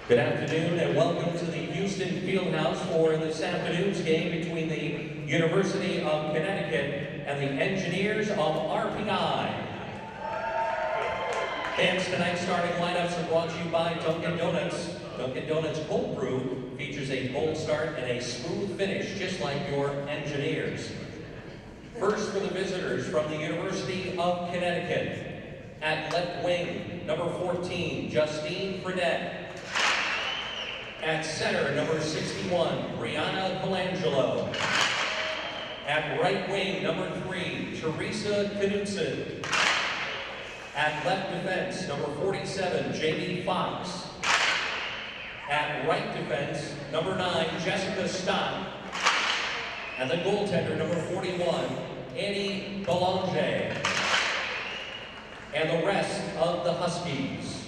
Good afternoon and welcome to the Houston Fieldhouse for this afternoon's game between the University of Connecticut and the Engineers of RPI. Fans, tonight's starting lineups are brought to you by Dunkin' Donuts. Dunkin' Donuts Cold Brew features a bold start and a smooth finish, just like your Engineers. First for the visitors from the University of Connecticut. At left wing, number 14, Justine Fredette. At center, number 61, Brianna Colangelo. At right wing, number 3, Teresa Knudsen. At left defense, number 47, Jamie Fox. At right defense, number 9, Jessica Stott. And the goaltender, number 41, Annie Belanger. And the rest of the Huskies.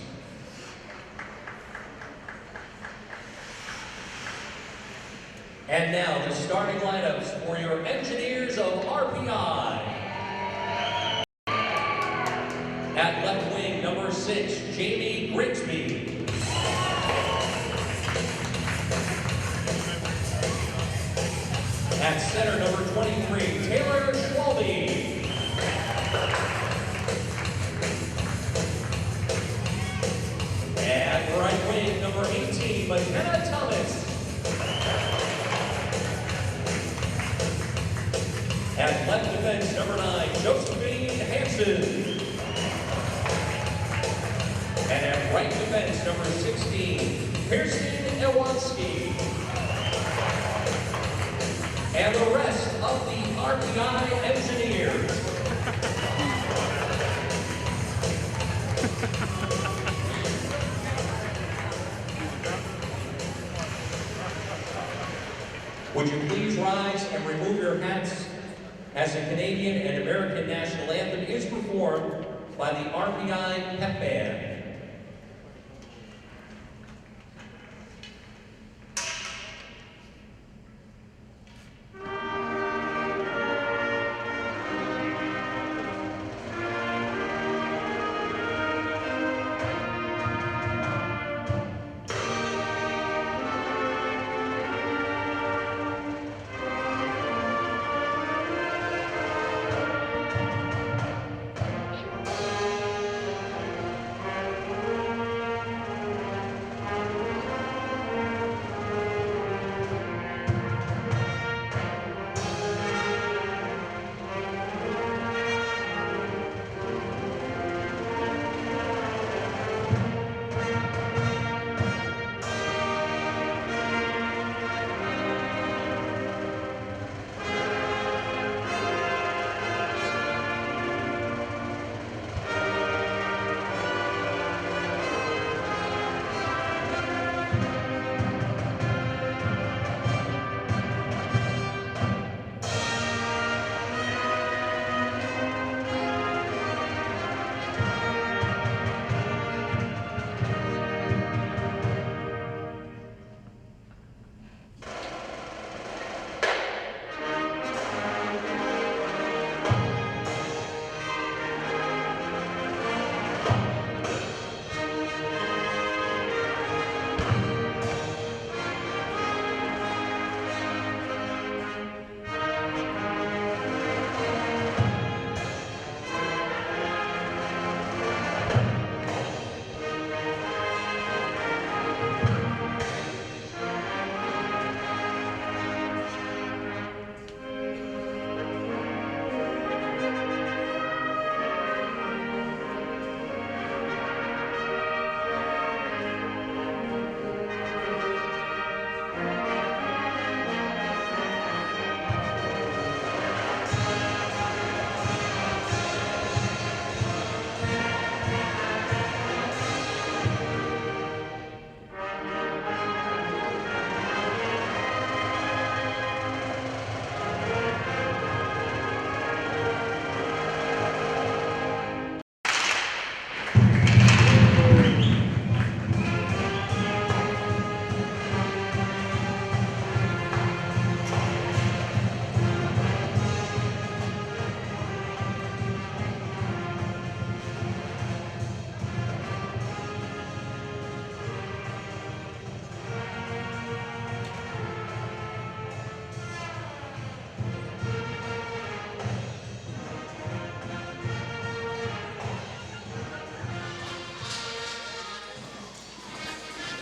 And now the starting lineups for your Engineers of RPI. At left wing, number 6, Jamie Grigsby. At center, number 23, Taylor Schwalbe. At right wing, number 18, McKenna Thomas. At left defense, number 9, Josephine Hansen. And at right defense, number 16, Kirsten Ewanski. And the rest of the RPI Engineers. Would you please rise and remove your hats as the Canadian and American National Anthem is performed by the RPI Pep Band.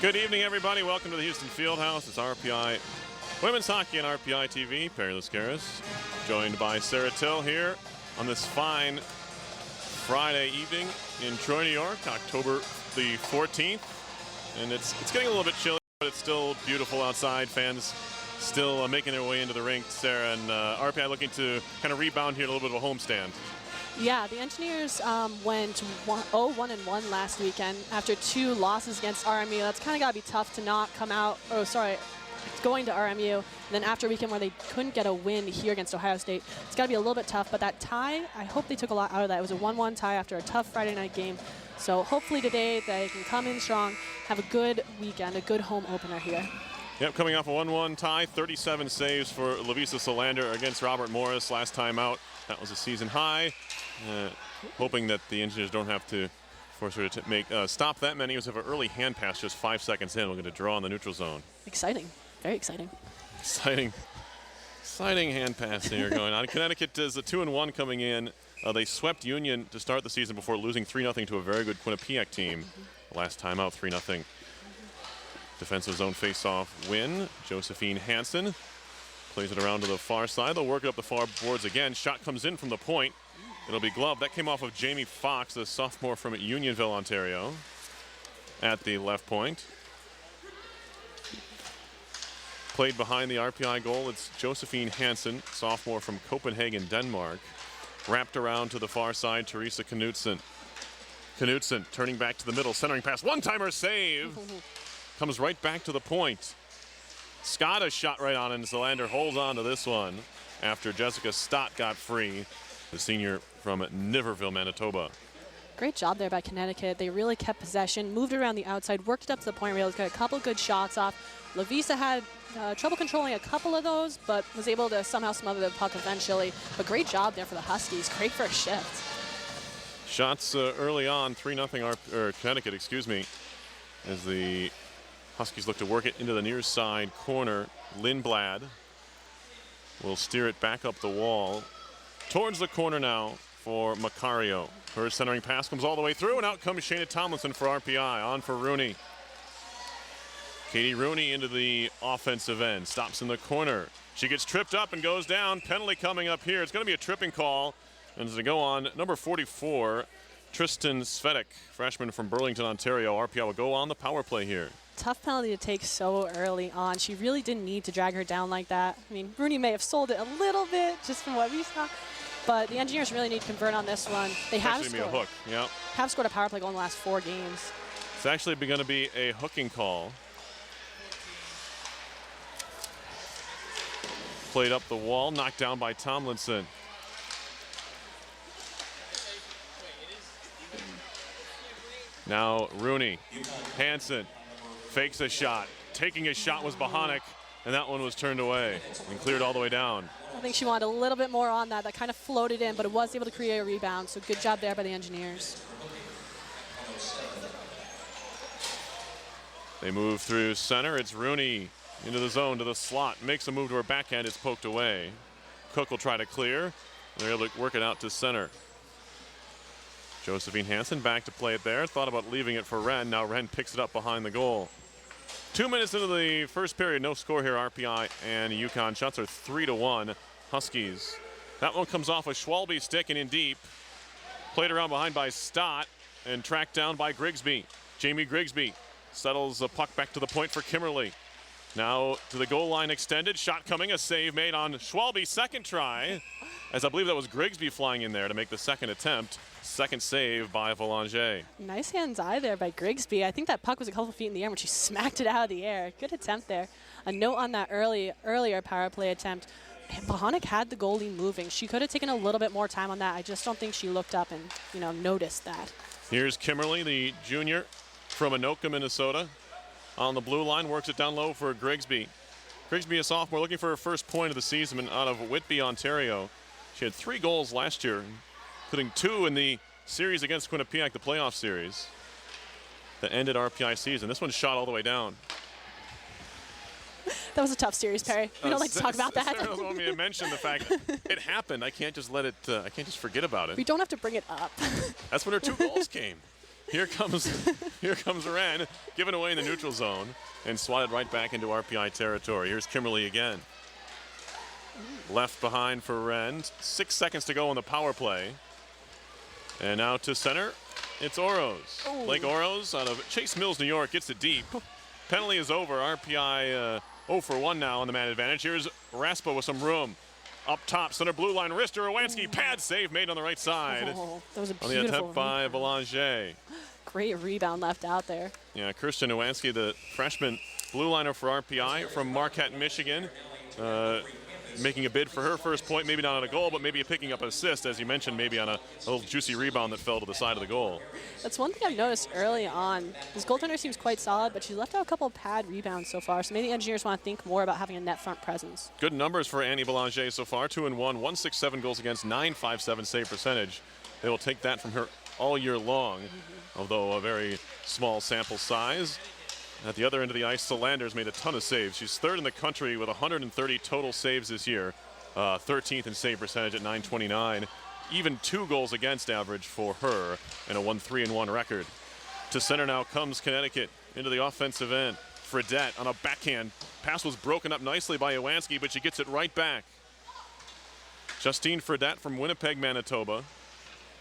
Good evening, everybody. Welcome to the Houston Fieldhouse. It's RPI Women's Hockey and RPI TV. Perry Lascaris, joined by Sarah Till here on this fine Friday evening in Troy, New York, October the 14th. And it's getting a little bit chilly, but it's still beautiful outside. Fans still making their way into the rink. Sarah, and RPI looking to kind of rebound here, a little bit of a homestand. Yeah, the Engineers went 0-1-1 last weekend after 2 losses against RMU. That's kind of got to be tough to not come out, going to RMU. And then after a weekend where they couldn't get a win here against Ohio State, it's got to be a little bit tough. But that tie, I hope they took a lot out of that. It was a 1-1 tie after a tough Friday night game. So hopefully today they can come in strong, have a good weekend, a good home opener here. Yep, coming off a 1-1 tie, 37 saves for Lovisa Solander against Robert Morris last time out. That was a season high. Hoping that the Engineers don't have to force her to make stop that many. It was an early hand pass just 5 seconds in. We're going to draw in the neutral zone. Exciting. Very exciting. Exciting hand pass here going on. Connecticut is a 2-1 coming in. They swept Union to start the season before losing 3-0 to a very good Quinnipiac team. Last time out, 3-0. Defensive zone face-off win. Josephine Hansen plays it around to the far side. They'll work it up the far boards again. Shot comes in from the point. It'll be gloved. That came off of Jamie Fox, the sophomore from Unionville, Ontario, at the left point. Played behind the RPI goal, it's Josephine Hansen, sophomore from Copenhagen, Denmark. Wrapped around to the far side, Teresa Knudsen. Knudsen turning back to the middle, centering pass, one-timer save. Comes right back to the point. Scott a shot right on, and Zolander holds on to this one after Jessica Stott got free, the senior from Niverville, Manitoba. Great job there by Connecticut. They really kept possession, moved around the outside, worked it up to the point rails, got a couple good shots off. Lovisa had trouble controlling a couple of those, but was able to somehow smother the puck eventually. But great job there for the Huskies. Great first shift. Shots early on, 3-0 Connecticut, excuse me, as the Huskies look to work it into the near side corner. Lindblad will steer it back up the wall towards the corner now for Macario. Her centering pass comes all the way through, and out comes Shayna Tomlinson for RPI. On for Rooney. Katie Rooney into the offensive end. Stops in the corner. She gets tripped up and goes down. Penalty coming up here. It's going to be a tripping call. And as they go on, number 44, Tristan Svetic, freshman from Burlington, Ontario. RPI will go on the power play here. Tough penalty to take so early on. She really didn't need to drag her down like that. I mean, Rooney may have sold it a little bit just from what we saw, but the Engineers really need to convert on this one. They have scored. A hook. Yep. Have scored a power play goal in the last 4 games. It's actually going to be a hooking call. Played up the wall, knocked down by Tomlinson. Now Rooney, Hansen fakes a shot. Taking a shot was Bohanek, and that one was turned away and cleared all the way down. I think she wanted a little bit more on that. That kind of floated in, but it was able to create a rebound, so good job there by the Engineers. They move through center. It's Rooney into the zone to the slot. Makes a move to her backhand. It's poked away. Cook will try to clear. They're able to work it out to center. Josephine Hansen back to play it there. Thought about leaving it for Wren. Now Wren picks it up behind the goal. 2 minutes into the first period. No score here. RPI and UConn. Shots are 3-1 Huskies. That one comes off a Schwalbe stick and in deep. Played around behind by Stott and tracked down by Grigsby. Jamie Grigsby settles the puck back to the point for Kimmerly. Now to the goal line extended. Shot coming. A save made on Schwalbe's second try. As I believe that was Grigsby flying in there to make the second attempt. Second save by Valanger. Nice hands-eye there by Grigsby. I think that puck was a couple feet in the air when she smacked it out of the air. Good attempt there. A note on that earlier power play attempt. Bohanek had the goalie moving. She could have taken a little bit more time on that. I just don't think she looked up and noticed that. Here's Kimmerly, the junior from Anoka, Minnesota. On the blue line, works it down low for Grigsby. Grigsby, a sophomore, looking for her first point of the season out of Whitby, Ontario. She had 3 goals last year, including 2 in the series against Quinnipiac, the playoff series that ended RPI season. This one's shot all the way down. That was a tough series, Perry. We don't like to talk about that. Sarah doesn't want me to mention the fact that it happened. I can't just let it. I can't just forget about it. We don't have to bring it up. That's when her 2 goals came. Here comes Ren, given away in the neutral zone and swatted right back into RPI territory. Here's Kimberly again. Left behind for Ren. 6 seconds to go on the power play. And now to center, it's Oroz. Ooh. Blake Oroz out of Chase Mills, New York, gets it deep. Penalty is over. RPI 0 for 1 now on the man advantage. Here's Raspa with some room. Up top, center blue line, wrist to Rwanski. Pad save made on the right side. Oh, that was a On the beautiful attempt by Belanger. Great rebound left out there. Yeah, Kirsten Rwanski, the freshman blue liner for RPI from Marquette, Michigan. Making a bid for her first point, maybe not on a goal, but maybe picking up an assist, as you mentioned, maybe on a little juicy rebound that fell to the side of the goal. That's one thing I've noticed early on. This goaltender seems quite solid, but she's left out a couple of pad rebounds so far, so maybe the Engineers want to think more about having a net front presence. Good numbers for Annie Belanger so far, 2-1, 167 goals against, 957 save percentage. They will take that from her all year long, although a very small sample size. At the other end of the ice, Solander's made a ton of saves. She's third in the country with 130 total saves this year, 13th in save percentage at 929. Even 2 goals against average for her and a 1-3-1 record. To center now comes Connecticut into the offensive end. Fredette on a backhand. Pass was broken up nicely by Iwanski, but she gets it right back. Justine Fredette from Winnipeg, Manitoba.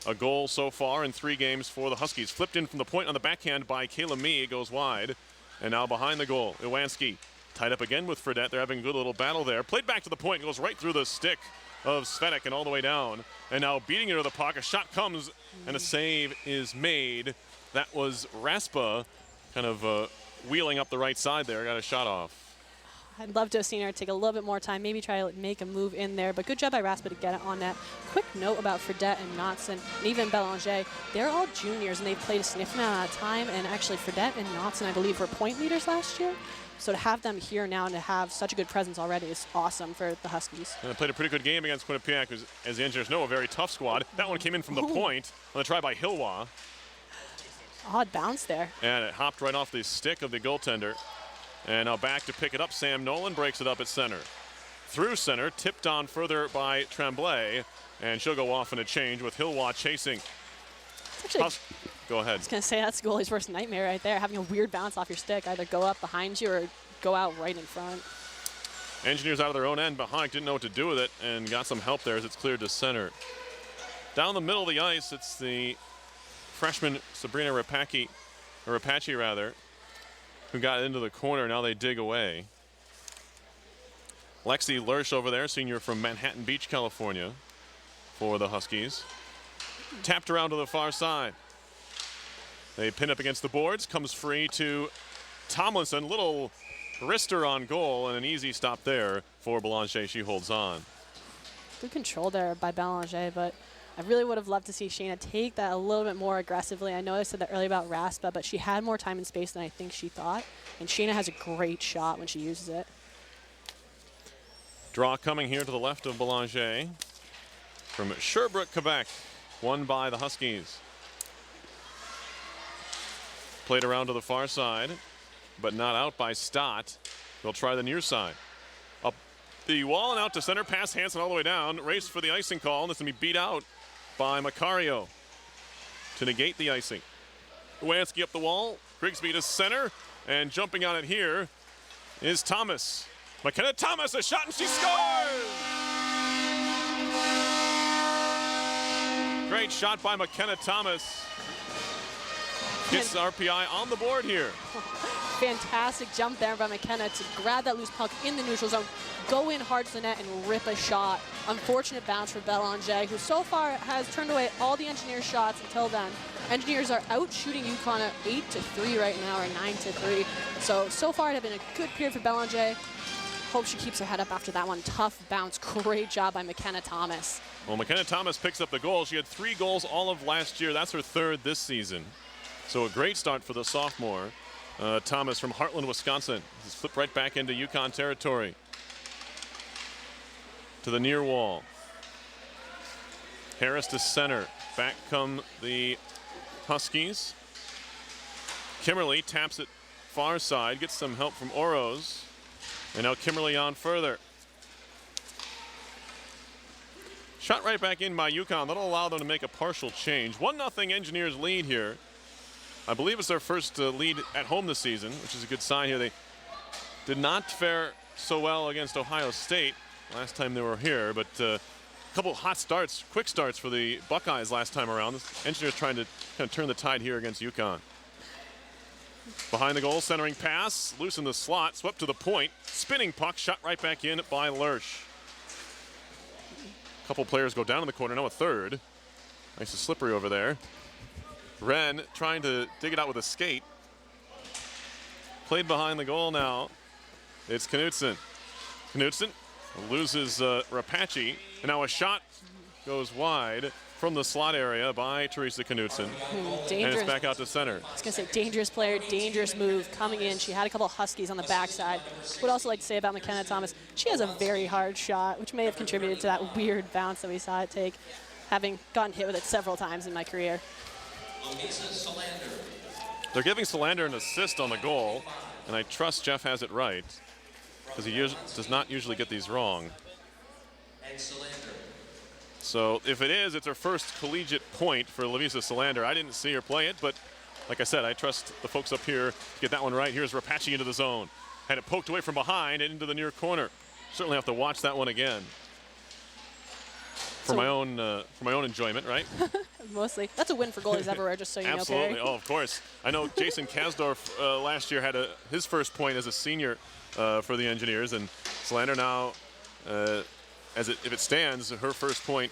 A goal so far in 3 games for the Huskies. Flipped in from the point on the backhand by Kayla Mee. It goes wide. And now behind the goal, Iwanski tied up again with Fredette. They're having a good little battle there. Played back to the point, goes right through the stick of Svetek and all the way down. And now beating it to the puck, a shot comes and a save is made. That was Raspa kind of wheeling up the right side there, got a shot off. I'd love to have seen her take a little bit more time, maybe try to make a move in there, but good job by Raspa to get it on net. Quick note about Fredette and Knotson, and even Belanger. They're all juniors, and they've played a significant amount of time, and actually Fredette and Knotson, I believe, were point leaders last year. So to have them here now and to have such a good presence already is awesome for the Huskies. And they played a pretty good game against Quinnipiac, who's, as the Engineers know, a very tough squad. That one came in from the point on a try by Hilwa. Odd bounce there. And it hopped right off the stick of the goaltender. And now back to pick it up. Sam Nolan breaks it up at center. Through center, tipped on further by Tremblay. And she'll go off in a change with Hilwa chasing. Actually, go ahead. I was going to say that's the goalie's worst nightmare right there, having a weird bounce off your stick, either go up behind you or go out right in front. Engineers out of their own end behind, didn't know what to do with it, and got some help there as it's cleared to center. Down the middle of the ice, it's the freshman Sabrina Rapace, who got into the corner. Now they dig away. Lexi Lurch over there, senior from Manhattan Beach, California, for the Huskies. Tapped around to the far side. They pin up against the boards, comes free to Tomlinson. Little wrister on goal and an easy stop there for Belanger. She holds on. Good control there by Belanger, but I really would have loved to see Shayna take that a little bit more aggressively. I know I said that earlier about Raspa, but she had more time and space than I think she thought. And Shayna has a great shot when she uses it. Draw coming here to the left of Belanger from Sherbrooke, Quebec. Won by the Huskies. Played around to the far side, but not out by Stott. They'll try the near side. Up the wall and out to center. Pass Hansen all the way down. Race for the icing call, and it's going to be beat out by Macario to negate the icing. Iwanski up the wall. Grigsby to center, and jumping on it here is Thomas. McKenna Thomas, a shot, and she scores! Great shot by McKenna Thomas. Gets RPI on the board here. Fantastic jump there by McKenna to grab that loose puck in the neutral zone, go in hard to the net, and rip a shot. Unfortunate bounce for Belanger, who so far has turned away all the Engineers' shots until then. Engineers are out shooting UConn at 8-3 right now, or 9-3. So far it has been a good period for Belanger. Hope she keeps her head up after that one. Tough bounce. Great job by McKenna Thomas. Well, McKenna Thomas picks up the goal. She had 3 goals all of last year. That's her 3rd this season. So a great start for the sophomore. Thomas from Heartland, Wisconsin. He's flipped right back into UConn territory. To the near wall. Harris to center. Back come the Huskies. Kimberly taps it far side. Gets some help from Oroz. And now Kimberly on further. Shot right back in by UConn. That'll allow them to make a partial change. 1-0 Engineers lead here I believe it's their first lead at home this season, which is a good sign here. They did not fare so well against Ohio State last time they were here, but a couple hot starts, quick starts for the Buckeyes last time around. The Engineers trying to kind of turn the tide here against UConn. Behind the goal, centering pass, loose in the slot, swept to the point, spinning puck, shot right back in by Lurch. A couple players go down in the corner, now a third. Nice and slippery over there. Wren trying to dig it out with a skate. Played behind the goal now. It's Knudsen. Knudsen loses Rapace, and now a shot goes wide from the slot area by Teresa Knudsen. And it's back out to center. I was going to say, dangerous player, dangerous move coming in. She had a couple Huskies on the backside. Would also like to say about McKenna Thomas, she has a very hard shot, which may have contributed to that weird bounce that we saw it take, having gotten hit with it several times in my career. They're giving Solander an assist on the goal, and I trust Jeff has it right, because he does not usually get these wrong. So if it is, it's her first collegiate point for Lavisa Solander. I didn't see her play it, but like I said, I trust the folks up here to get that one right. Here's Rapace into the zone. Had it poked away from behind and into the near corner. Certainly have to watch that one again. For my own enjoyment, right? Mostly. That's a win for goalies everywhere, just so you know, Absolutely. Perry. Oh, of course. I know Jason Kasdorf last year had his first point as a senior for the Engineers, and Solander now, if it stands, her first point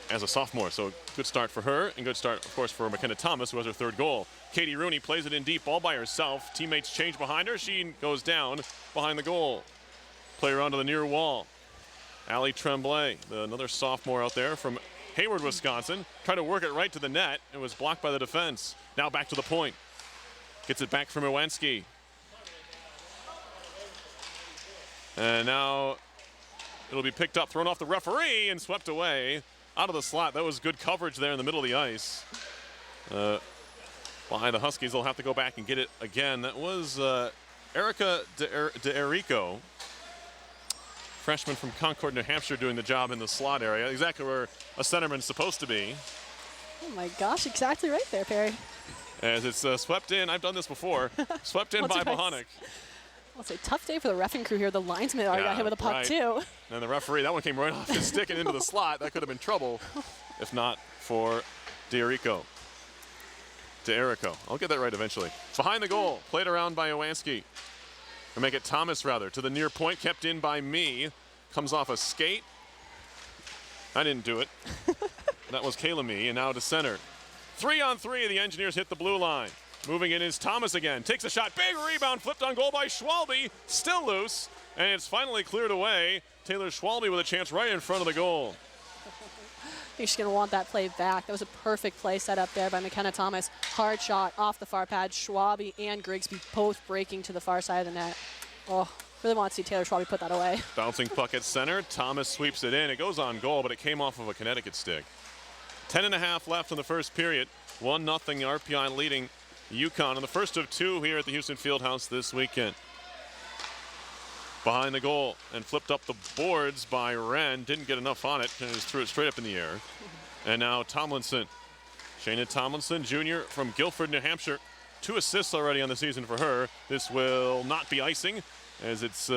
as a sophomore. So good start for her, and good start, of course, for McKenna Thomas, who has her third goal. Katie Rooney plays it in deep, all by herself. Teammates change behind her. She goes down behind the goal. Play her onto the near wall. Allie Tremblay, another sophomore out there from Hayward, Wisconsin, tried to work it right to the net and was blocked by the defense. Now back to the point. Gets it back from Iwanski. And now it'll be picked up, thrown off the referee, and swept away out of the slot. That was good coverage there in the middle of the ice. Behind the Huskies, they'll have to go back and get it again. That was Erica DeErico, freshman from Concord, New Hampshire, doing the job in the slot area, exactly where a centerman's supposed to be. Oh my gosh, exactly right there, Perry. As it's swept in, I've done this before, swept in by Bohonic. I'll say tough day for the reffing crew here. The linesman already got hit with a puck too. And the referee, that one came right off his stick and into the slot. That could have been trouble if not for DeErico. I'll get that right eventually. Behind the goal, played around by Iwanski. Or make it Thomas, rather, to the near point, kept in by me. Comes off a skate. I didn't do it. That was Kayla Me, and now to center. 3-on-3, the Engineers hit the blue line. Moving in is Thomas again. Takes a shot, big rebound, flipped on goal by Schwalbe. Still loose, and it's finally cleared away. Taylor Schwalbe with a chance right in front of the goal. I think she's going to want that play back. That was a perfect play set up there by McKenna Thomas. Hard shot off the far pad. Schwalbe and Grigsby both breaking to the far side of the net. Oh, really want to see Taylor Schwalbe put that away. Bouncing puck at center. Thomas sweeps it in. It goes on goal, but it came off of a Connecticut stick. 10.5 left in the first period. 1-0 RPI leading UConn in the first of two here at the Houston Fieldhouse this weekend. Behind the goal and flipped up the boards by Wren. Didn't get enough on it and just threw it straight up in the air. And now Tomlinson. Shayna Tomlinson, junior from Guilford, New Hampshire. 2 assists already on the season for her. This will not be icing as it's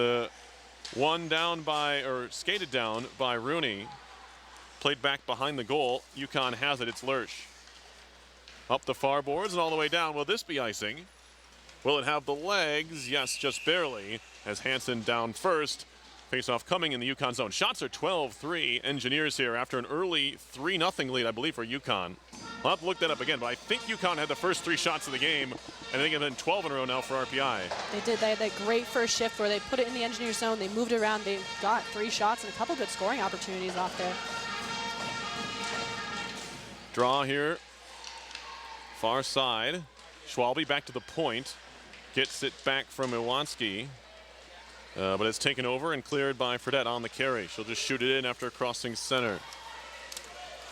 skated down by Rooney. Played back behind the goal. UConn has it. It's Lurch. Up the far boards and all the way down. Will this be icing? Will it have the legs? Yes, just barely. As Hansen down first. Face-off coming in the UConn zone. Shots are 12-3 Engineers here after an early 3-0 lead, I believe, for UConn. I'll have to look that up again, but I think UConn had the first 3 shots of the game, and I think it's been 12 in a row now for RPI. They did. They had that great first shift where they put it in the Engineers zone. They moved it around. They got 3 shots and a couple good scoring opportunities off there. Draw here. Far side. Schwalbe back to the point. Gets it back from Iwanski. But it's taken over and cleared by Fredette on the carry. She'll just shoot it in after crossing center.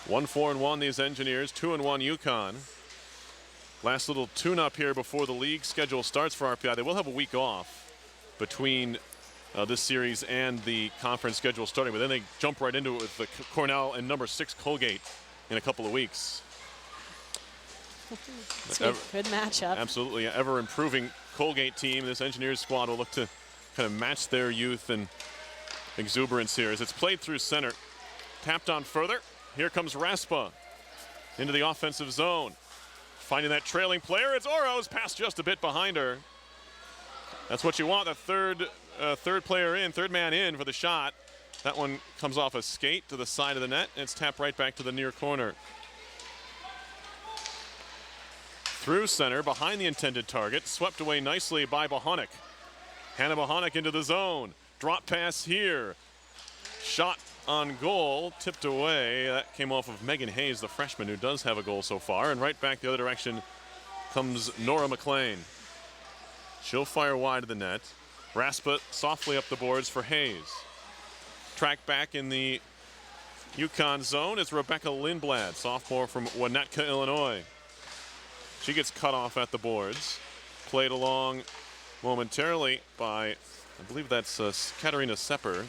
1-4-1 these Engineers, 2-1 UConn. Last little tune-up here before the league schedule starts for RPI. They will have a week off between this series and the conference schedule starting, but then they jump right into it with the Cornell and number 6 Colgate in a couple of weeks. It's a good matchup. Absolutely, ever improving Colgate team. This Engineers squad will look to kind of match their youth and exuberance here as it's played through center. Tapped on further. Here comes Raspa into the offensive zone. Finding that trailing player, it's Oro's passed just a bit behind her. That's what you want, the third player in, third man in for the shot. That one comes off a skate to the side of the net, and it's tapped right back to the near corner. Through center, behind the intended target, swept away nicely by Bohonic. Hannah Bohonic into the zone. Drop pass here. Shot on goal, tipped away. That came off of Megan Hayes, the freshman who does have a goal so far. And right back the other direction comes Nora McLean. She'll fire wide of the net. Raspa softly up the boards for Hayes. Track back in the Yukon zone is Rebecca Lindblad, sophomore from Winnetka, Illinois. She gets cut off at the boards. Played along momentarily by, I believe that's Katarina Sepper,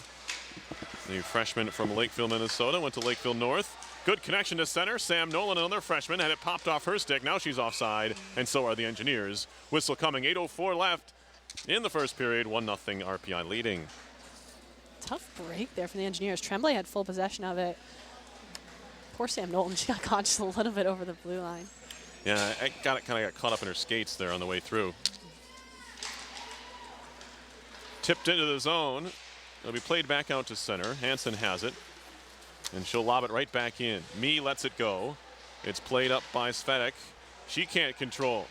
the freshman from Lakeville, Minnesota, went to Lakeville North. Good connection to center. Sam Nolan, another freshman, had it popped off her stick. Now she's offside, and so are the Engineers. Whistle coming, 8:04 left in the first period, 1-0 RPI leading. Tough break there from the Engineers. Tremblay had full possession of it. Poor Sam Nolan, she got caught just a little bit over the blue line. Yeah, I kind of got caught up in her skates there on the way through. Tipped into the zone. It'll be played back out to center. Hansen has it, and she'll lob it right back in. Mee lets it go. It's played up by Svedek. She can't control.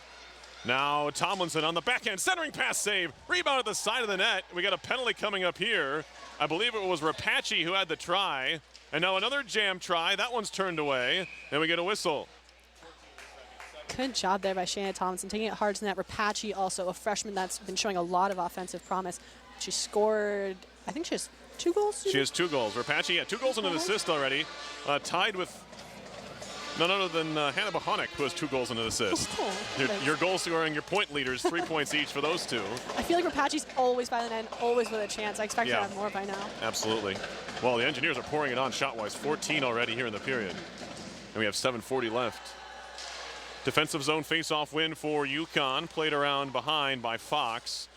Now Tomlinson on the backhand, centering pass save. Rebound at the side of the net. We got a penalty coming up here. I believe it was Rapace who had the try. And now another jam try. That one's turned away. Then we get a whistle. Good job there by Shannon Tomlinson, taking it hard to net. Rapace, also a freshman that's been showing a lot of offensive promise. She scored, I think she has 2 goals? She has 2 goals. Rapace, yeah, 2 goals and an assist already. Tied with none other than Hannah Bohonic, who has 2 goals and an assist. Your goal scoring, your point leaders, 3 points each for those 2. I feel like Rapace's always by the net, always with a chance. I expect her to have more by now. Absolutely. Well, the Engineers are pouring it on shot-wise, 14 already here in the period. And we have 7:40 left. Defensive zone face-off win for Yukon, played around behind by Fox,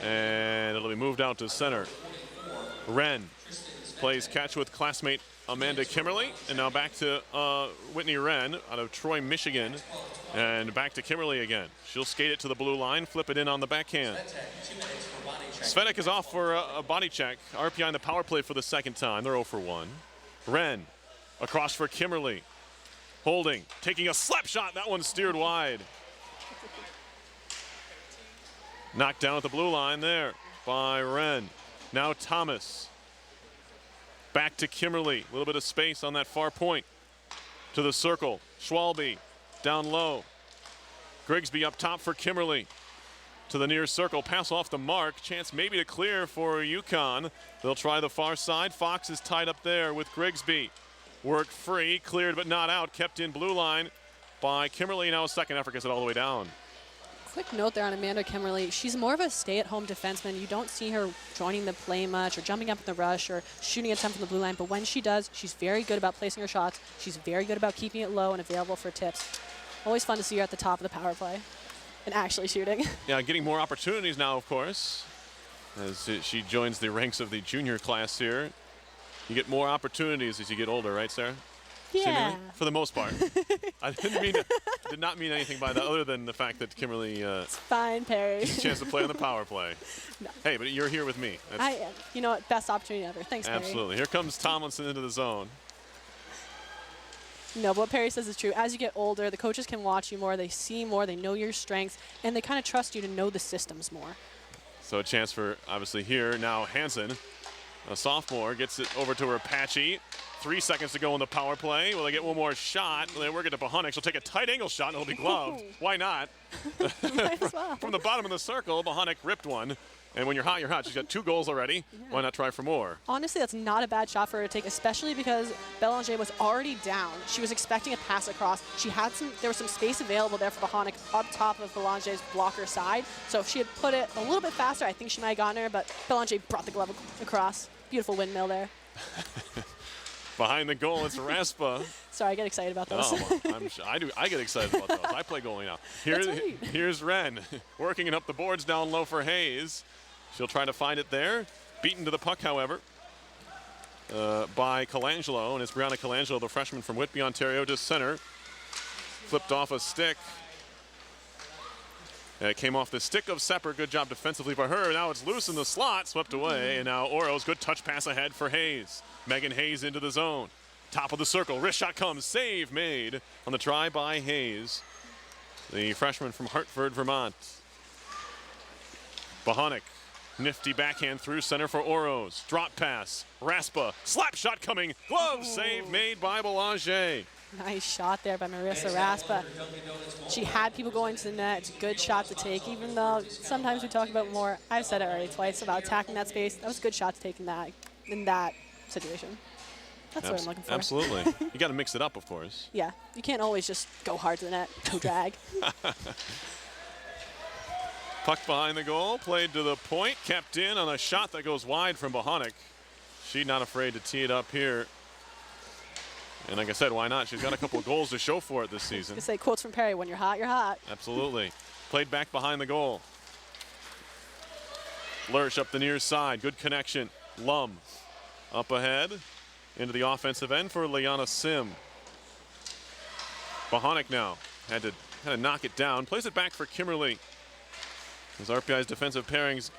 and it'll be moved out to center. Wren plays catch with classmate Amanda Kimmerly, and now back to Whitney Wren out of Troy, Michigan, and back to Kimmerly again. She'll skate it to the blue line, flip it in on the backhand. Svedek is off for a body check. RPI in the power play for the second time. They're 0 for 1. Wren across for Kimmerly. Holding, taking a slap shot. That one's steered wide. Knocked down at the blue line there by Wren. Now Thomas. Back to Kimmerly. A little bit of space on that far point. To the circle. Schwalbe down low. Grigsby up top for Kimmerly. To the near circle. Pass off the mark. Chance maybe to clear for Yukon. They'll try the far side. Fox is tied up there with Grigsby. Work free, cleared but not out, kept in blue line by Kimmerly. Now a second effort gets it all the way down. Quick note there on Amanda Kimmerly. She's more of a stay-at-home defenseman. You don't see her joining the play much or jumping up in the rush or shooting a 10 from the blue line, but when she does, she's very good about placing her shots. She's very good about keeping it low and available for tips. Always fun to see her at the top of the power play and actually shooting. Yeah, getting more opportunities now, of course, as she joins the ranks of the junior class here. You get more opportunities as you get older, right, Sarah? Yeah. Seemingly? For the most part. I did not mean anything by that other than the fact that Kimmerly it's fine, Perry. gets a chance to play on the power play. No. Hey, but you're here with me. I am. You know what? Best opportunity ever. Thanks, Perry. Absolutely. Here comes Tomlinson into the zone. No, but what Perry says is true. As you get older, the coaches can watch you more. They see more. They know your strengths. And they kind of trust you to know the systems more. So a chance for, obviously, here. Now Hansen, a sophomore, gets it over to Rapace. 3 seconds to go in the power play. Will they get one more shot? Will they work it to Bohonic? She'll take a tight angle shot and it'll be gloved. Why not? Might as well. From the bottom of the circle, Bohonic ripped one. And when you're hot, you're hot. She's got 2 goals already. Yeah. Why not try for more? Honestly, that's not a bad shot for her to take, especially because Belanger was already down. She was expecting a pass across. There was some space available there for Bohonic up top of Belanger's blocker side. So if she had put it a little bit faster, I think she might have gotten her, but Belanger brought the glove across. Beautiful windmill there. Behind the goal, it's Raspa. Sorry, I get excited about those. Oh, I do. I get excited about those. I play goalie now. That's right. Here's Wren working it up the boards down low for Hayes. She'll try to find it there. Beaten to the puck, however, by Colangelo, and it's Brianna Colangelo, the freshman from Whitby, Ontario, to center. Flipped off a stick. It came off the stick of Sepper. Good job defensively by her. Now it's loose in the slot, swept away, and now Oro's good touch pass ahead for Hayes. Megan Hayes into the zone. Top of the circle, wrist shot comes, save made on the try by Hayes, the freshman from Hartford, Vermont. Bohonic, nifty backhand through center for Oros. Drop pass, Raspa, slap shot coming, glove save made by Belanger. Nice shot there by Marissa Raspa. She had people going to the net. It's a good shot to take, even though sometimes we talk about more. I've said it already twice about attacking that space. That was a good shot to take in that situation. That's what I'm looking for. Absolutely. You got to mix it up, of course. Yeah, you can't always just go hard to the net, go drag. Puck behind the goal, played to the point, kept in on a shot that goes wide from Bohonic. She's not afraid to tee it up here. And like I said, why not? She's got a couple of goals to show for it this season. You say quotes from Perry, when you're hot, you're hot. Absolutely. Played back behind the goal. Lurch up the near side, good connection. Lum up ahead. Into the offensive end for Liana Sim. Bohonic now had to knock it down. Plays it back for Kimberly. As RPI's defensive pairings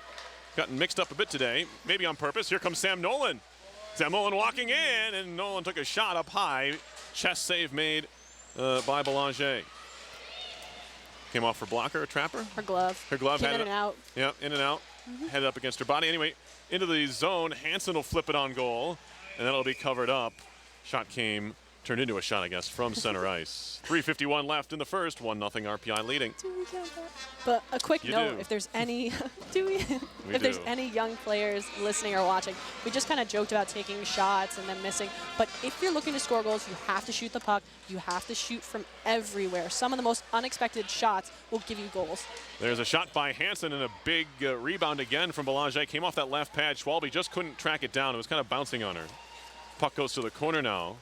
gotten mixed up a bit today, maybe on purpose. Here comes Sam Nolan. Sam Nolan walking in, and Nolan took a shot up high. Chest save made by Belanger. Came off her blocker, a trapper. Her glove. Her glove came had in and out. Yeah, in and out. Headed up against her body. Anyway, into the zone. Hansen will flip it on goal. And that'll be covered up. Shot turned into a shot, I guess, from center ice. 3:51 left in the first, 1-0 RPI leading. Do we count that? But a quick note, do. if there's any, if there's any young players listening or watching, we just kind of joked about taking shots and then missing. But if you're looking to score goals, you have to shoot the puck. You have to shoot from everywhere. Some of the most unexpected shots will give you goals. There's a shot by Hansen and a big rebound again from Belanger. Came off that left pad. Schwalbe just couldn't track it down. It was kind of bouncing on her. Puck goes to the corner now.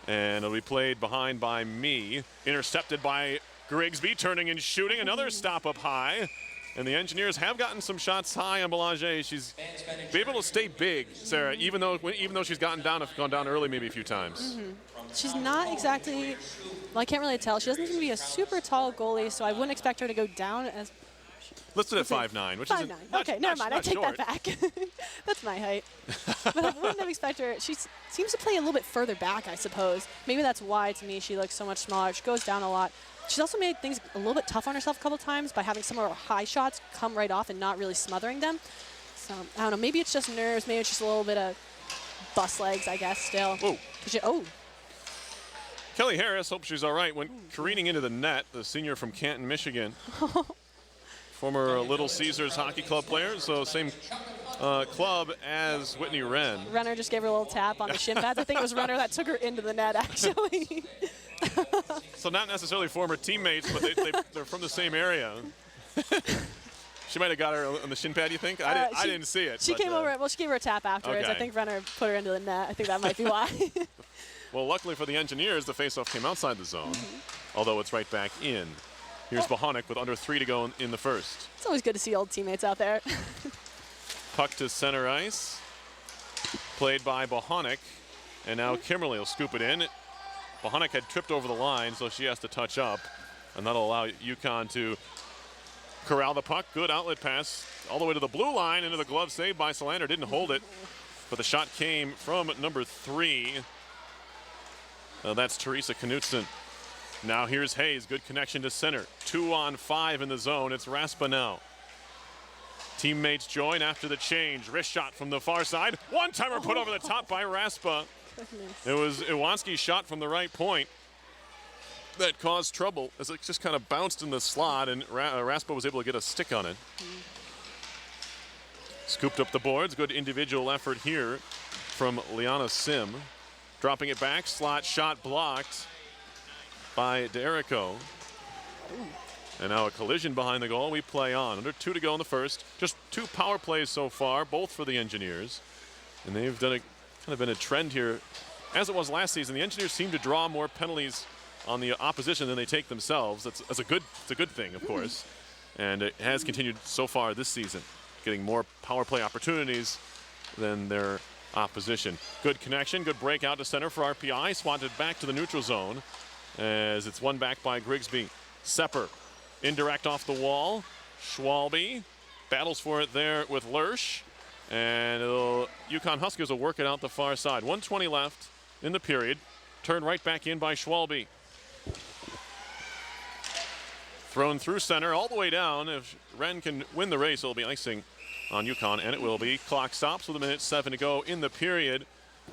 And it'll be played behind by me. Intercepted by Grigsby, turning and shooting. Another stop up high. And the Engineers have gotten some shots high on Belanger. She's been able to stay big, Sarah, even though she's gone down early maybe a few times. She's not exactly, well, I can't really tell. She doesn't seem to be a super tall goalie, so I wouldn't expect her to go down as Listed at 5'9", which is 5'9". Okay, never mind. I take short. that back. That's my height. But I wouldn't have expected her. She seems to play a little bit further back, I suppose. Maybe that's why, to me, she looks so much smaller. She goes down a lot. She's also made things a little bit tough on herself a couple times by having some of her high shots come right off and not really smothering them. So, I don't know. Maybe it's just nerves. Maybe it's just a little bit of bus legs, I guess, still. Oh. Kelly Harris, hope she's all right, went careening into the net, the senior from Canton, Michigan. Former Little Caesars Hockey Club player, so same club as Whitney Wren. Renner just gave her a little tap on the shin pads. I think it was Renner that took her into the net, actually. So not necessarily former teammates, but they're from the same area. She might have got her on the shin pad, you think? I didn't see it. She came over, well, she gave her a tap afterwards. Okay. I think Renner put her into the net. I think that might be why. Well, luckily for the Engineers, the faceoff came outside the zone, although it's right back in. Here's Bohonic with under 3 to go in the first. It's always good to see old teammates out there. Puck to center ice. Played by Bohonic. And now Kimberly will scoop it in. Bohonic had tripped over the line, so she has to touch up. And that'll allow UConn to corral the puck. Good outlet pass all the way to the blue line. Into the glove save by Solander. Didn't hold it. But the shot came from number 3. That's Teresa Knutson. Now here's Hayes, good connection to center. 2-on-5 in the zone, it's Raspa now. Teammates join after the change. Wrist shot from the far side. One-timer put over the top by Raspa. Goodness. It was Iwanski's shot from the right point that caused trouble as it just kind of bounced in the slot, and Raspa was able to get a stick on it. Scooped up the boards, good individual effort here from Liana Sim. Dropping it back, slot shot blocked by Derrico. And now a collision behind the goal. We play on. Under 2 to go in the first. Just 2 power plays so far, both for the Engineers. And they've done kind of been a trend here as it was last season, the Engineers seem to draw more penalties on the opposition than they take themselves. It's a good thing, of course, and it has continued so far this season, getting more power play opportunities than their opposition. Good connection, good break out to center for RPI, swatted back to the neutral zone as it's won back by Grigsby. Sepper, indirect off the wall. Schwalbe battles for it there with Lersch, and Yukon Huskers will work it out the far side. 1:20 left in the period. Turned right back in by Schwalbe. Thrown through center all the way down. If Wren can win the race, it'll be icing on Yukon, and it will be. Clock stops with 1:07 to go in the period.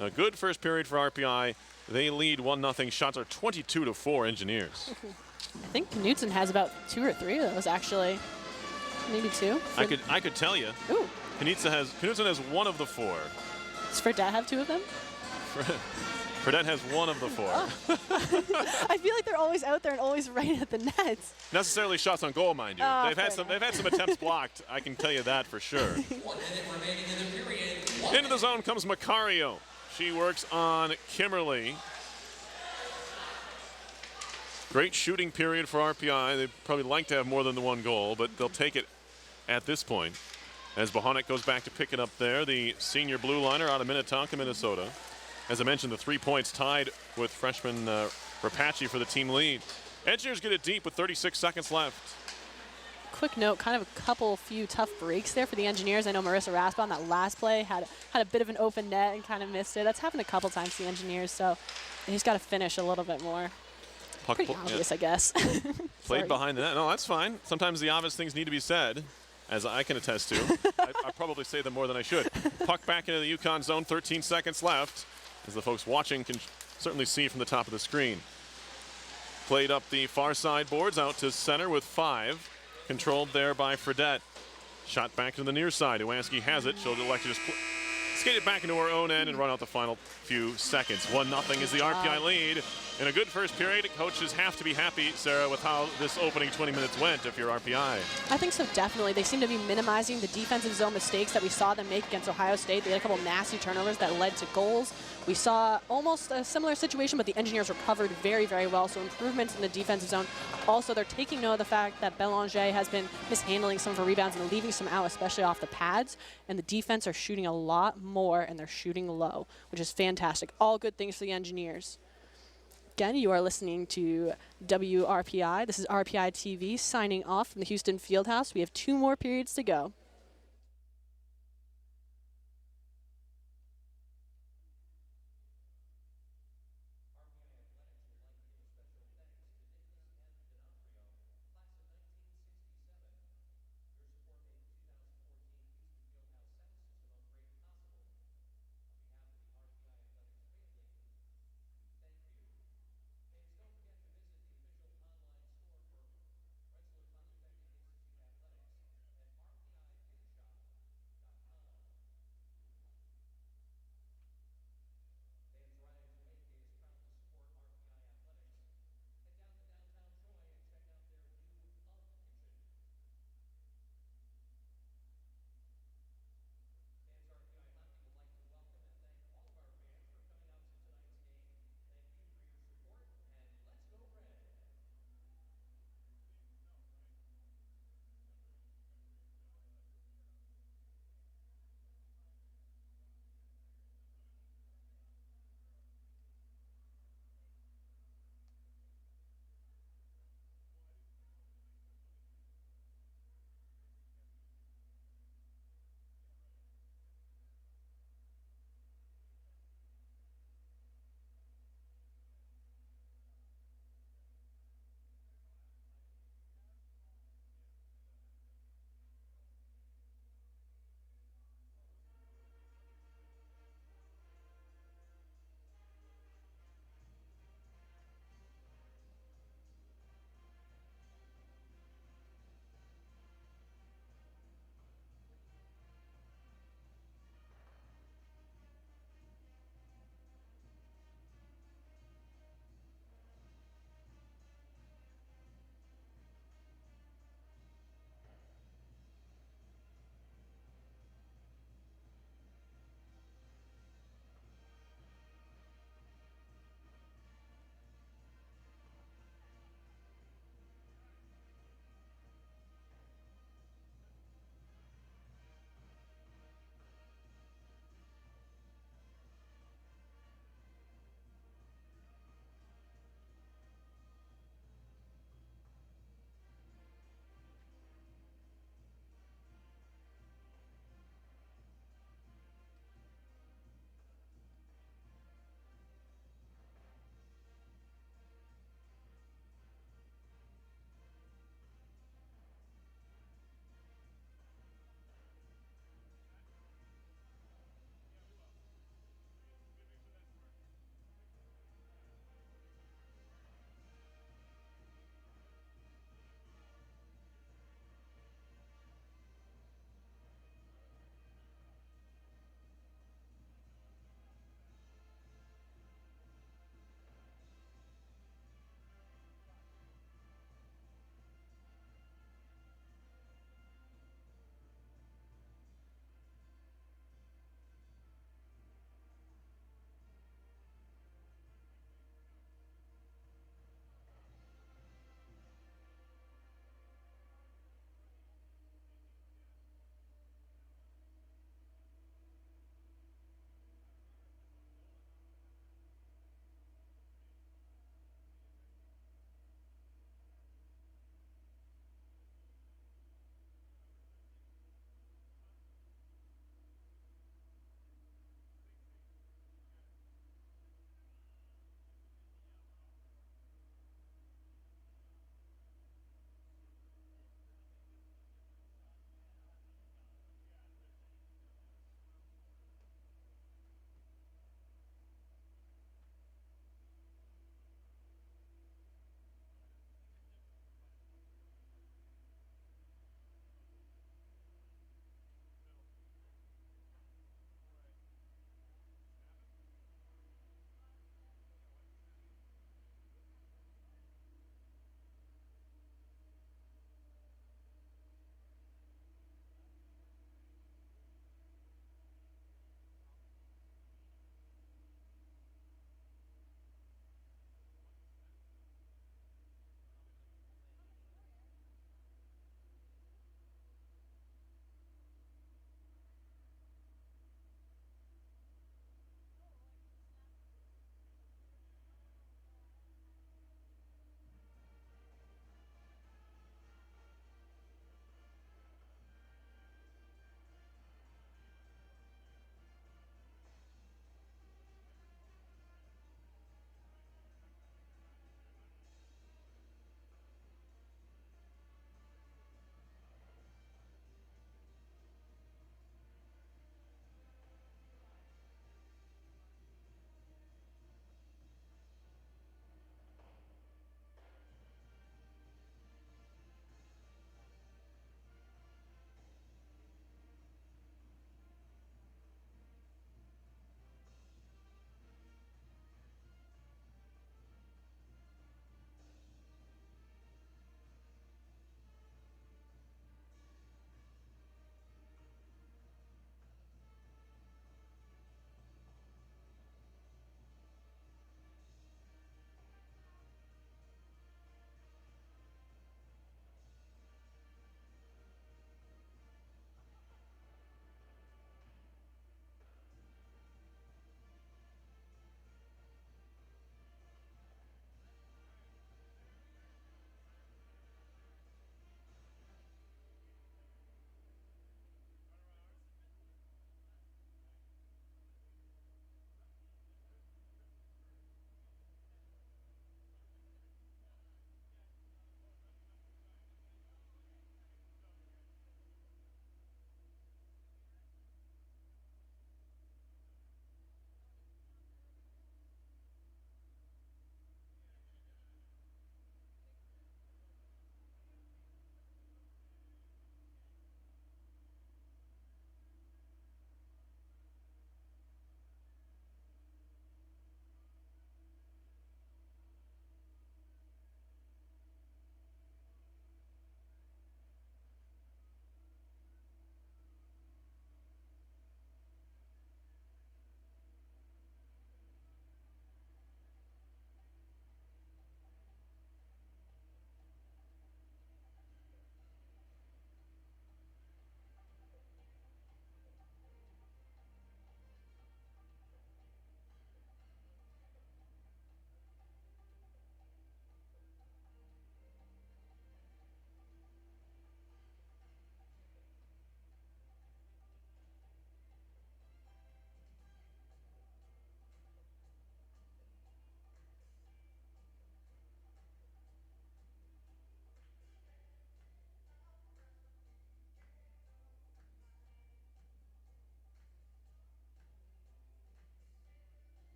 A good first period for RPI. They lead 1-0. Shots are 22-4 Engineers. I think Knutson has about 2 or 3 of those, actually. Maybe 2. I could tell you. Ooh. Knutson has 1 of the 4. Does Fredette have 2 of them? Fredette has 1 of the 4. Oh. I feel like they're always out there and always right at the nets. Necessarily shots on goal, mind you. Oh, they've had some attempts blocked. I can tell you that for sure. 1 minute remaining in the period. Into the zone comes Macario. She works on Kimberly. Great shooting period for RPI. They'd probably like to have more than the 1 goal, but they'll take it at this point. As Bohonic goes back to pick it up there, the senior blue liner out of Minnetonka, Minnesota. As I mentioned, the 3 points tied with freshman Rapace for the team lead. Engineers get it deep with 36 seconds left. Quick note, kind of a few tough breaks there for the Engineers. I know Marissa Raspa on that last play had a bit of an open net and kind of missed it. That's happened a couple times to the Engineers, so they just got to finish a little bit more. Pretty obvious, I guess. Played behind the net. No, that's fine. Sometimes the obvious things need to be said, as I can attest to. I probably say them more than I should. Puck back into the Yukon zone, 13 seconds left, as the folks watching can certainly see from the top of the screen. Played up the far side boards out to center with 5. Controlled there by Fredette. Shot back to the near side. Iwanski has it. She'll elect to just skate it back into her own end and run out the final few seconds. 1-0 is the RPI lead. In a good first period, coaches have to be happy, Sarah, with how this opening 20 minutes went if you're RPI. I think so, definitely. They seem to be minimizing the defensive zone mistakes that we saw them make against Ohio State. They had a couple nasty turnovers that led to goals. We saw almost a similar situation, but the Engineers recovered very, very well, so improvements in the defensive zone. Also, they're taking note of the fact that Belanger has been mishandling some of her rebounds and leaving some out, especially off the pads, and the defense are shooting a lot more, and they're shooting low, which is fantastic. All good things for the Engineers. Again, you are listening to WRPI. This is RPI TV signing off from the Houston Fieldhouse. We have 2 more periods to go.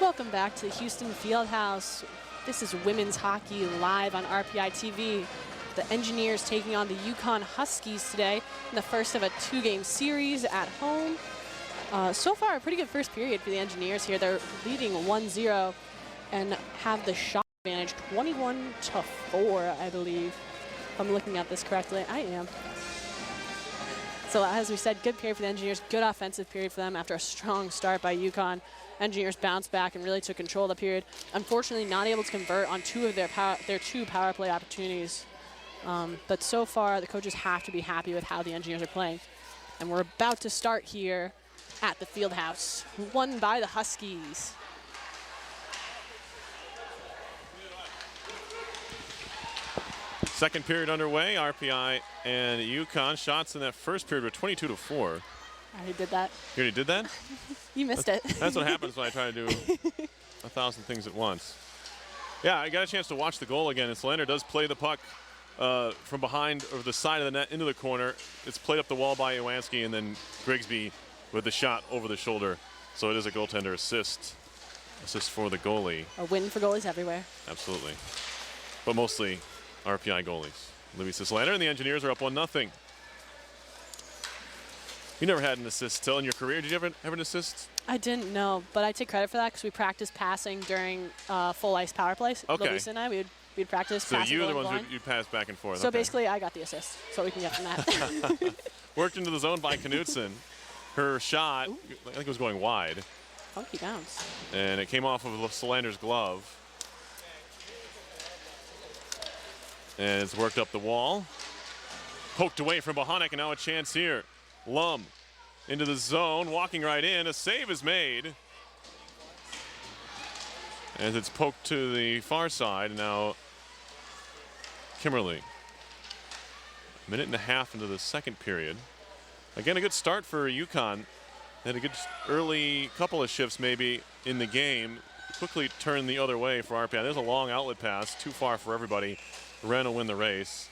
Welcome back to the Houston Fieldhouse. This is women's hockey live on RPI TV. The Engineers taking on the Yukon Huskies today in the first of a 2-game series at home. So far, a pretty good first period for the Engineers here. They're leading 1-0 and have the shot advantage 21-4, I believe. If I'm looking at this correctly, I am. So as we said, good period for the Engineers, good offensive period for them after a strong start by Yukon. Engineers bounced back and really took control of the period. Unfortunately, not able to convert on two of their two power play opportunities. But so far, the coaches have to be happy with how the Engineers are playing. And we're about to start here at the Fieldhouse, won by the Huskies. Second period underway. RPI and Yukon. Shots in that first period were 22-4. I already did that. You already did that? You missed it. That's what happens when I try to do 1,000 things at once. Yeah, I got a chance to watch the goal again, and Slander does play the puck from behind or the side of the net into the corner. It's played up the wall by Iwanski, and then Grigsby with the shot over the shoulder. So it is a goaltender assist for the goalie. A win for goalies everywhere. Absolutely. But mostly RPI goalies. Louis Slander and the Engineers are up 1-0. You never had an assist still in your career. Did you ever have an assist? I didn't know, but I take credit for that because we practiced passing during full ice power plays. Okay. Luis and I, we'd practice so passing. So you're the ones who pass back and forth. So okay. basically, I got the assist. So we can get from that. Worked into the zone by Knutson. Her shot, I think it was going wide. Funky bounce. And it came off of Solander's glove. And it's worked up the wall. Poked away from Bohanek, and now a chance here. Lum into the zone, walking right in. A save is made. As it's poked to the far side. Now Kimberly. A minute and a half into the second period. Again, a good start for Yukon. Had a good early couple of shifts maybe in the game. Quickly turned the other way for RPI. There's a long outlet pass, too far for everybody. Wren will win the race,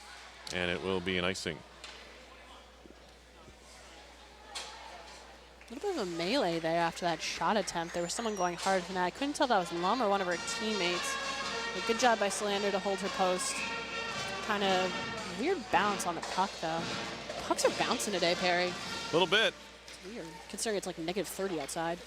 and it will be an icing. A little bit of a melee there after that shot attempt. There was someone going hard for that. I couldn't tell if that was Lum or one of her teammates. But good job by Slander to hold her post. Kind of weird bounce on the puck, though. Pucks are bouncing today, Perry. A little bit. It's weird, considering it's like -30 outside.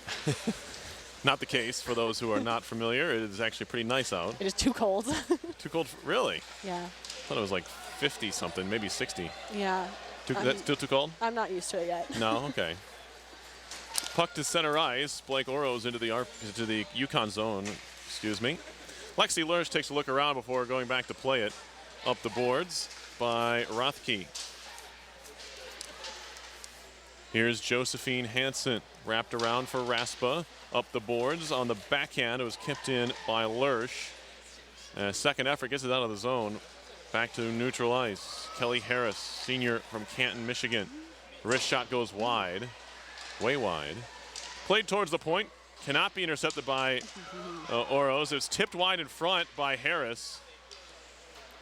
Not the case for those who are not familiar. It is actually pretty nice out. It is too cold. Too cold, really? Yeah. I thought it was like 50 something, maybe 60. Yeah. That's still too cold? I'm not used to it yet. No, okay. Puck to center ice. Blake Oros into the Yukon zone. Excuse me. Lexi Lurch takes a look around before going back to play it. Up the boards by Rothke. Here's Josephine Hansen wrapped around for Raspa. Up the boards on the backhand. It was kept in by Lurch. Second effort gets it out of the zone. Back to neutral ice. Kelly Harris, senior from Canton, Michigan. Wrist shot goes wide. Way wide. Played towards the point. Cannot be intercepted by Oros. It's tipped wide in front by Harris.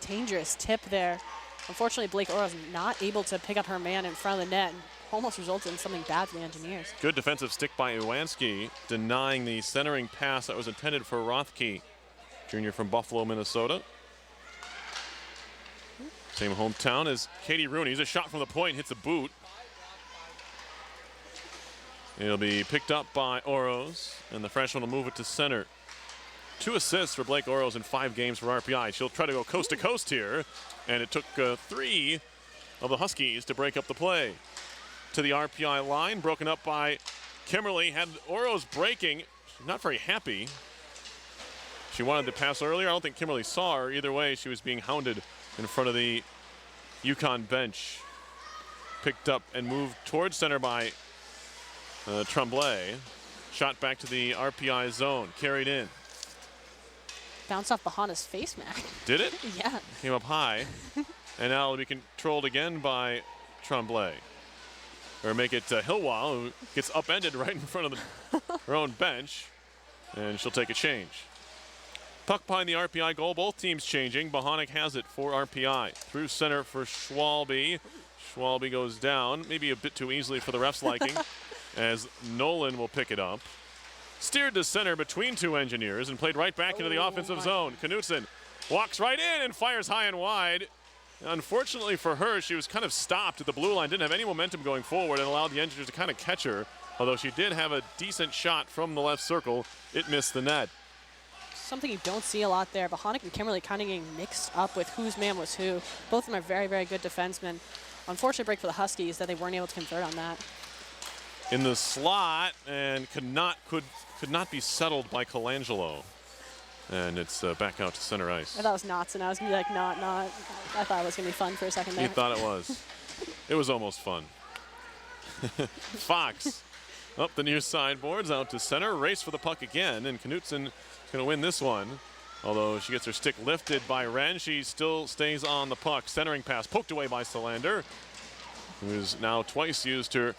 Dangerous tip there. Unfortunately, Blake Oros not able to pick up her man in front of the net. And almost resulted in something bad for the Engineers. Good defensive stick by Iwanski, denying the centering pass that was intended for Rothke, junior from Buffalo, Minnesota. Same hometown as Katie Rooney. He's a shot from the point, hits a boot. It'll be picked up by Oros, and the freshman will move it to center. 2 assists for Blake Oros in 5 games for RPI. She'll try to go coast to coast here, and it took 3 of the Huskies to break up the play. To the RPI line, broken up by Kimberly. Had Oros breaking. She's not very happy. She wanted to pass earlier. I don't think Kimberly saw her. Either way, she was being hounded in front of the Yukon bench. Picked up and moved towards center by Tremblay. Shot back to the RPI zone. Carried in. Bounced off Bahana's face, Mac. Did it? Yeah. Came up high. And now it'll be controlled again by Tremblay. Or make it Hillwall, who gets upended right in front of her own bench. And she'll take a change. Puck behind the RPI goal. Both teams changing. Bohanek has it for RPI. Through center for Schwalbe. Schwalbe goes down. Maybe a bit too easily for the ref's liking. As Nolan will pick it up. Steered to center between two Engineers and played right back into the offensive zone. Knutson walks right in and fires high and wide. Unfortunately for her, she was kind of stopped at the blue line, didn't have any momentum going forward, and allowed the Engineers to kind of catch her. Although she did have a decent shot from the left circle, it missed the net. Something you don't see a lot there, but Honig and Kimberly kind of getting mixed up with whose man was who. Both of them are very, very good defensemen. Unfortunate break for the Huskies that they weren't able to convert on that. In the slot, and could not be settled by Colangelo. And it's back out to center ice. I thought it was Knots, and I was going to be like, not. I thought it was going to be fun for a second there. You thought it was. It was almost fun. Fox up the near sideboards, out to center, race for the puck again, and Knutson is going to win this one. Although she gets her stick lifted by Wren, she still stays on the puck. Centering pass poked away by Solander, who's now twice used her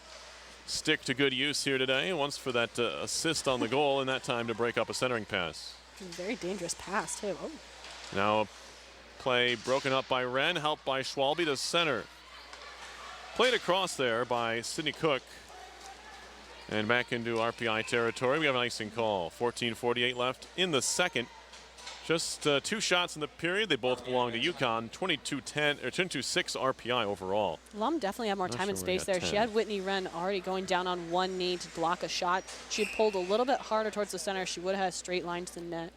stick to good use here today. Once for that assist on the goal, and that time to break up a centering pass. Very dangerous pass, too. Oh. Now a play broken up by Wren, helped by Schwalbe to center. Played across there by Sydney Cook. And back into RPI territory. We have an icing call. 14:48 left in the second. Just 2 shots in the period. They both belong to UConn. 22-10 or 22-6 RPI overall. Lum definitely had more time and space there. 10. She had Whitney Wren already going down on one knee to block a shot. She had pulled a little bit harder towards the center. She would have had a straight line to the net.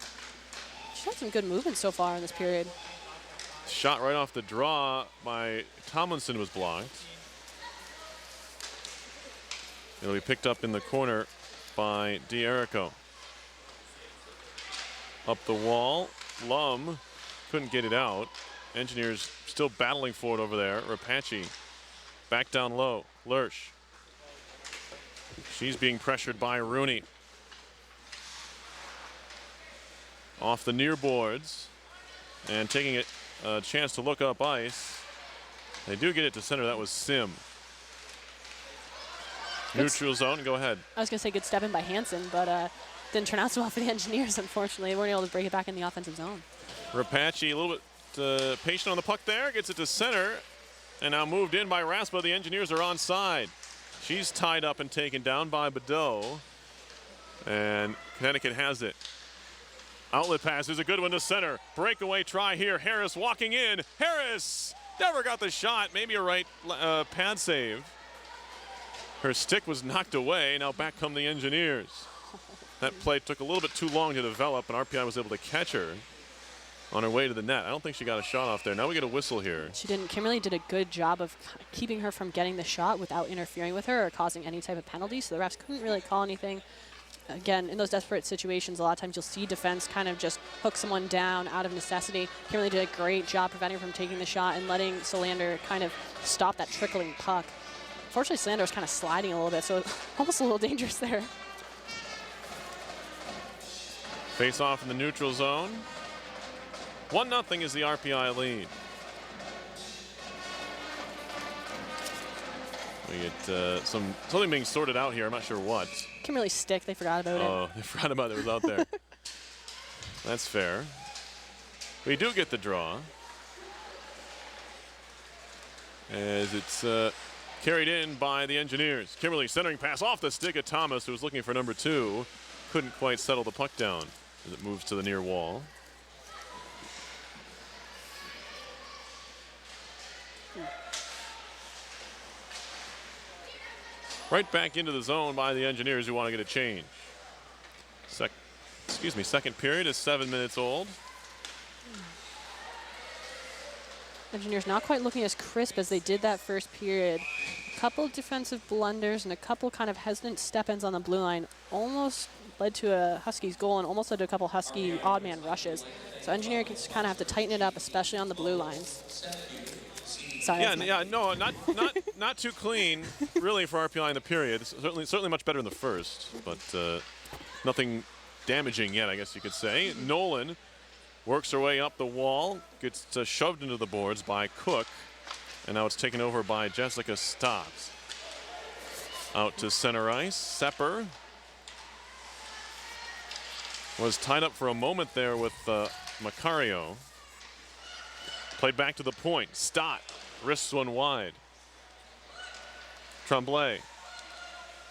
She had some good movement so far in this period. Shot right off the draw by Tomlinson was blocked. It'll be picked up in the corner by D'Erico. Up the wall, Lum couldn't get it out. Engineers still battling for it over there. Rapace back down low. Lurch. She's being pressured by Rooney. Off the near boards and taking a chance to look up ice. They do get it to center. That was Sim. Neutral zone, go ahead. I was going to say good step in by Hansen, but didn't turn out so well for the Engineers, unfortunately. They weren't able to break it back in the offensive zone. Rapace a little bit patient on the puck there, gets it to center, and now moved in by Raspa. The Engineers are onside. She's tied up and taken down by Badeau, and Connecticut has it. Outlet pass is a good one to center. Breakaway try here. Harris walking in. Harris never got the shot. Maybe a right pad save. Her stick was knocked away. Now back come the Engineers. That play took a little bit too long to develop, and RPI was able to catch her on her way to the net. I don't think she got a shot off there. Now we get a whistle here. She didn't. Kimberly did a good job of keeping her from getting the shot without interfering with her or causing any type of penalty, so the refs couldn't really call anything. Again, in those desperate situations, a lot of times you'll see defense kind of just hook someone down out of necessity. Kimberly did a great job preventing her from taking the shot and letting Solander kind of stop that trickling puck. Unfortunately, Solander was kind of sliding a little bit, so almost a little dangerous there. Face off in the neutral zone. 1-0 is the RPI lead. We get something being sorted out here. I'm not sure what. Kimberly's stick, they forgot about it. Oh, they forgot about it. It was out there. That's fair. We do get the draw. As it's carried in by the Engineers. Kimberly centering pass off the stick of Thomas, who was looking for number 2. Couldn't quite settle the puck down as it moves to the near wall. Right back into the zone by the Engineers, who want to get a change. Second period is 7 minutes old. Engineers not quite looking as crisp as they did that first period. A couple defensive blunders and a couple kind of hesitant step-ins on the blue line almost led to a Huskies goal and almost led to a couple Husky odd man rushes. So Engineers kind of have to tighten it up, especially on the blue lines. Sorry. Yeah, no, not too clean, really, for RPI in the period. Certainly much better in the first, but nothing damaging yet, I guess you could say. Nolan works her way up the wall, gets shoved into the boards by Cook, and now it's taken over by Jessica Stotts. Out to center ice, Sepper was tied up for a moment there with Macario. Played back to the point. Stott wrists one wide. Tremblay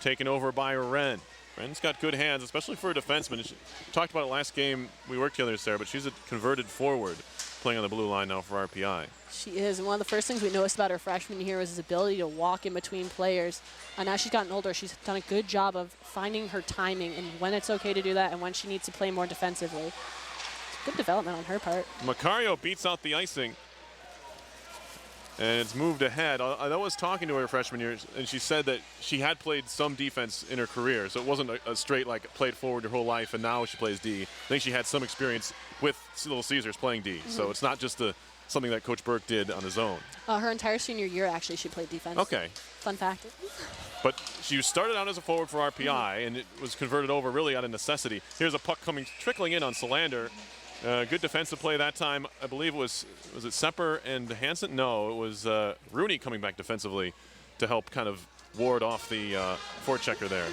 taken over by Wren. Ren's got good hands, especially for a defenseman. She talked about it last game we worked together, Sarah, but she's a converted forward playing on the blue line now for RPI. She is, and one of the first things we noticed about her freshman year was his ability to walk in between players. And as she's gotten older, she's done a good job of finding her timing and when it's okay to do that and when she needs to play more defensively. It's good development on her part. Macario beats out the icing. And it's moved ahead. I was talking to her freshman year, and she said that she had played some defense in her career, so it wasn't a straight, like, played forward her whole life, and now she plays D. I think she had some experience with Little Caesars playing D, so it's not just something that Coach Burke did on his own. Her entire senior year, actually, she played defense. Okay. Fun fact. But she started out as a forward for RPI, and it was converted over really out of necessity. Here's a puck trickling in on Solander. Good defensive play that time. I believe was it Sepper and Hansen? No, it was Rooney coming back defensively to help kind of ward off the forechecker there.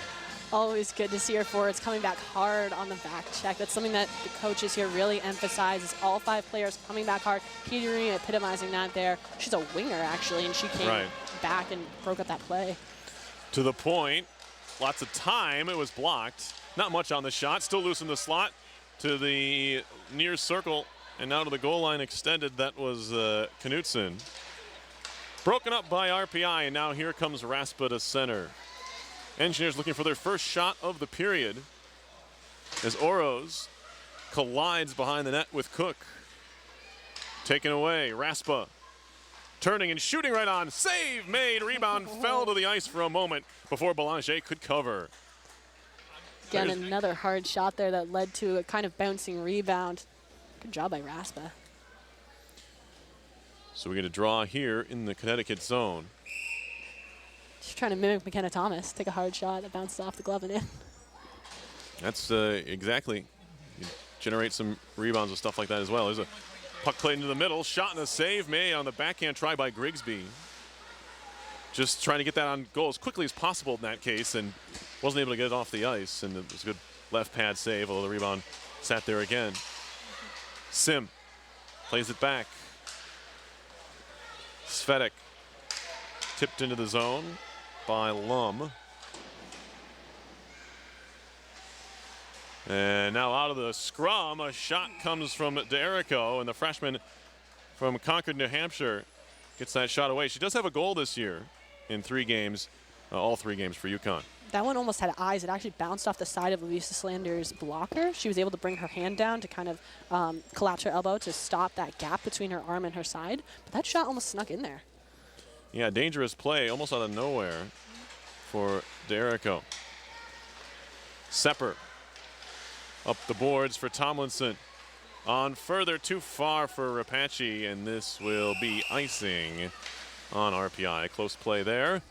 Always good to see her forwards coming back hard on the back check. That's something that the coaches here really emphasize, is all 5 players coming back hard. Katie Rooney epitomizing that there. She's a winger, actually, and she came back and broke up that play. To the point. Lots of time. It was blocked. Not much on the shot. Still loose in the slot. To the near circle, and now to the goal line extended. That was Knutson. Broken up by RPI, and now here comes Raspa to center. Engineers looking for their first shot of the period as Oros collides behind the net with Cook. Taken away, Raspa turning and shooting right on. Save made, rebound fell to the ice for a moment before Belanger could cover. Again, another hard shot there that led to a kind of bouncing rebound. Good job by Raspa. So we get a draw here in the Connecticut zone. She's trying to mimic McKenna Thomas. Take a hard shot that bounces off the glove and in. That's exactly. You generate some rebounds and stuff like that as well. There's a puck played into the middle. Shot and a save made on the backhand try by Grigsby. Just trying to get that on goal as quickly as possible in that case, and wasn't able to get it off the ice, and it was a good left pad save, although the rebound sat there again. Sim plays it back. Svetek tipped into the zone by Lum. And now out of the scrum, a shot comes from D'Erico, and the freshman from Concord, New Hampshire gets that shot away. She does have a goal this year in 3 games, all 3 games for UConn. That one almost had eyes. It actually bounced off the side of Louisa Slander's blocker. She was able to bring her hand down to kind of collapse her elbow to stop that gap between her arm and her side. But that shot almost snuck in there. Yeah, dangerous play, almost out of nowhere for D'Erico. Sepper up the boards for Tomlinson. On further, too far for Rapace, and this will be icing on RPI. Close play there.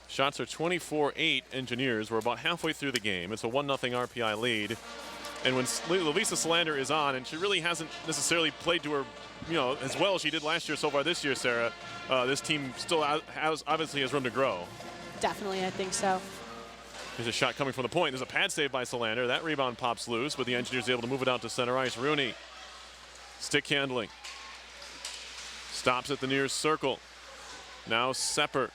Shots are 24-8 Engineers. We're about halfway through the game. It's a 1-0 RPI lead. And when Lisa Solander is on, and she really hasn't necessarily played to her, as well as she did last year so far this year, Sarah, this team still obviously has room to grow. Definitely, I think so. There's a shot coming from the point. There's a pad save by Solander. That rebound pops loose, but the Engineers able to move it out to center ice. Rooney, stick handling. Stops at the near circle. Now Sepper.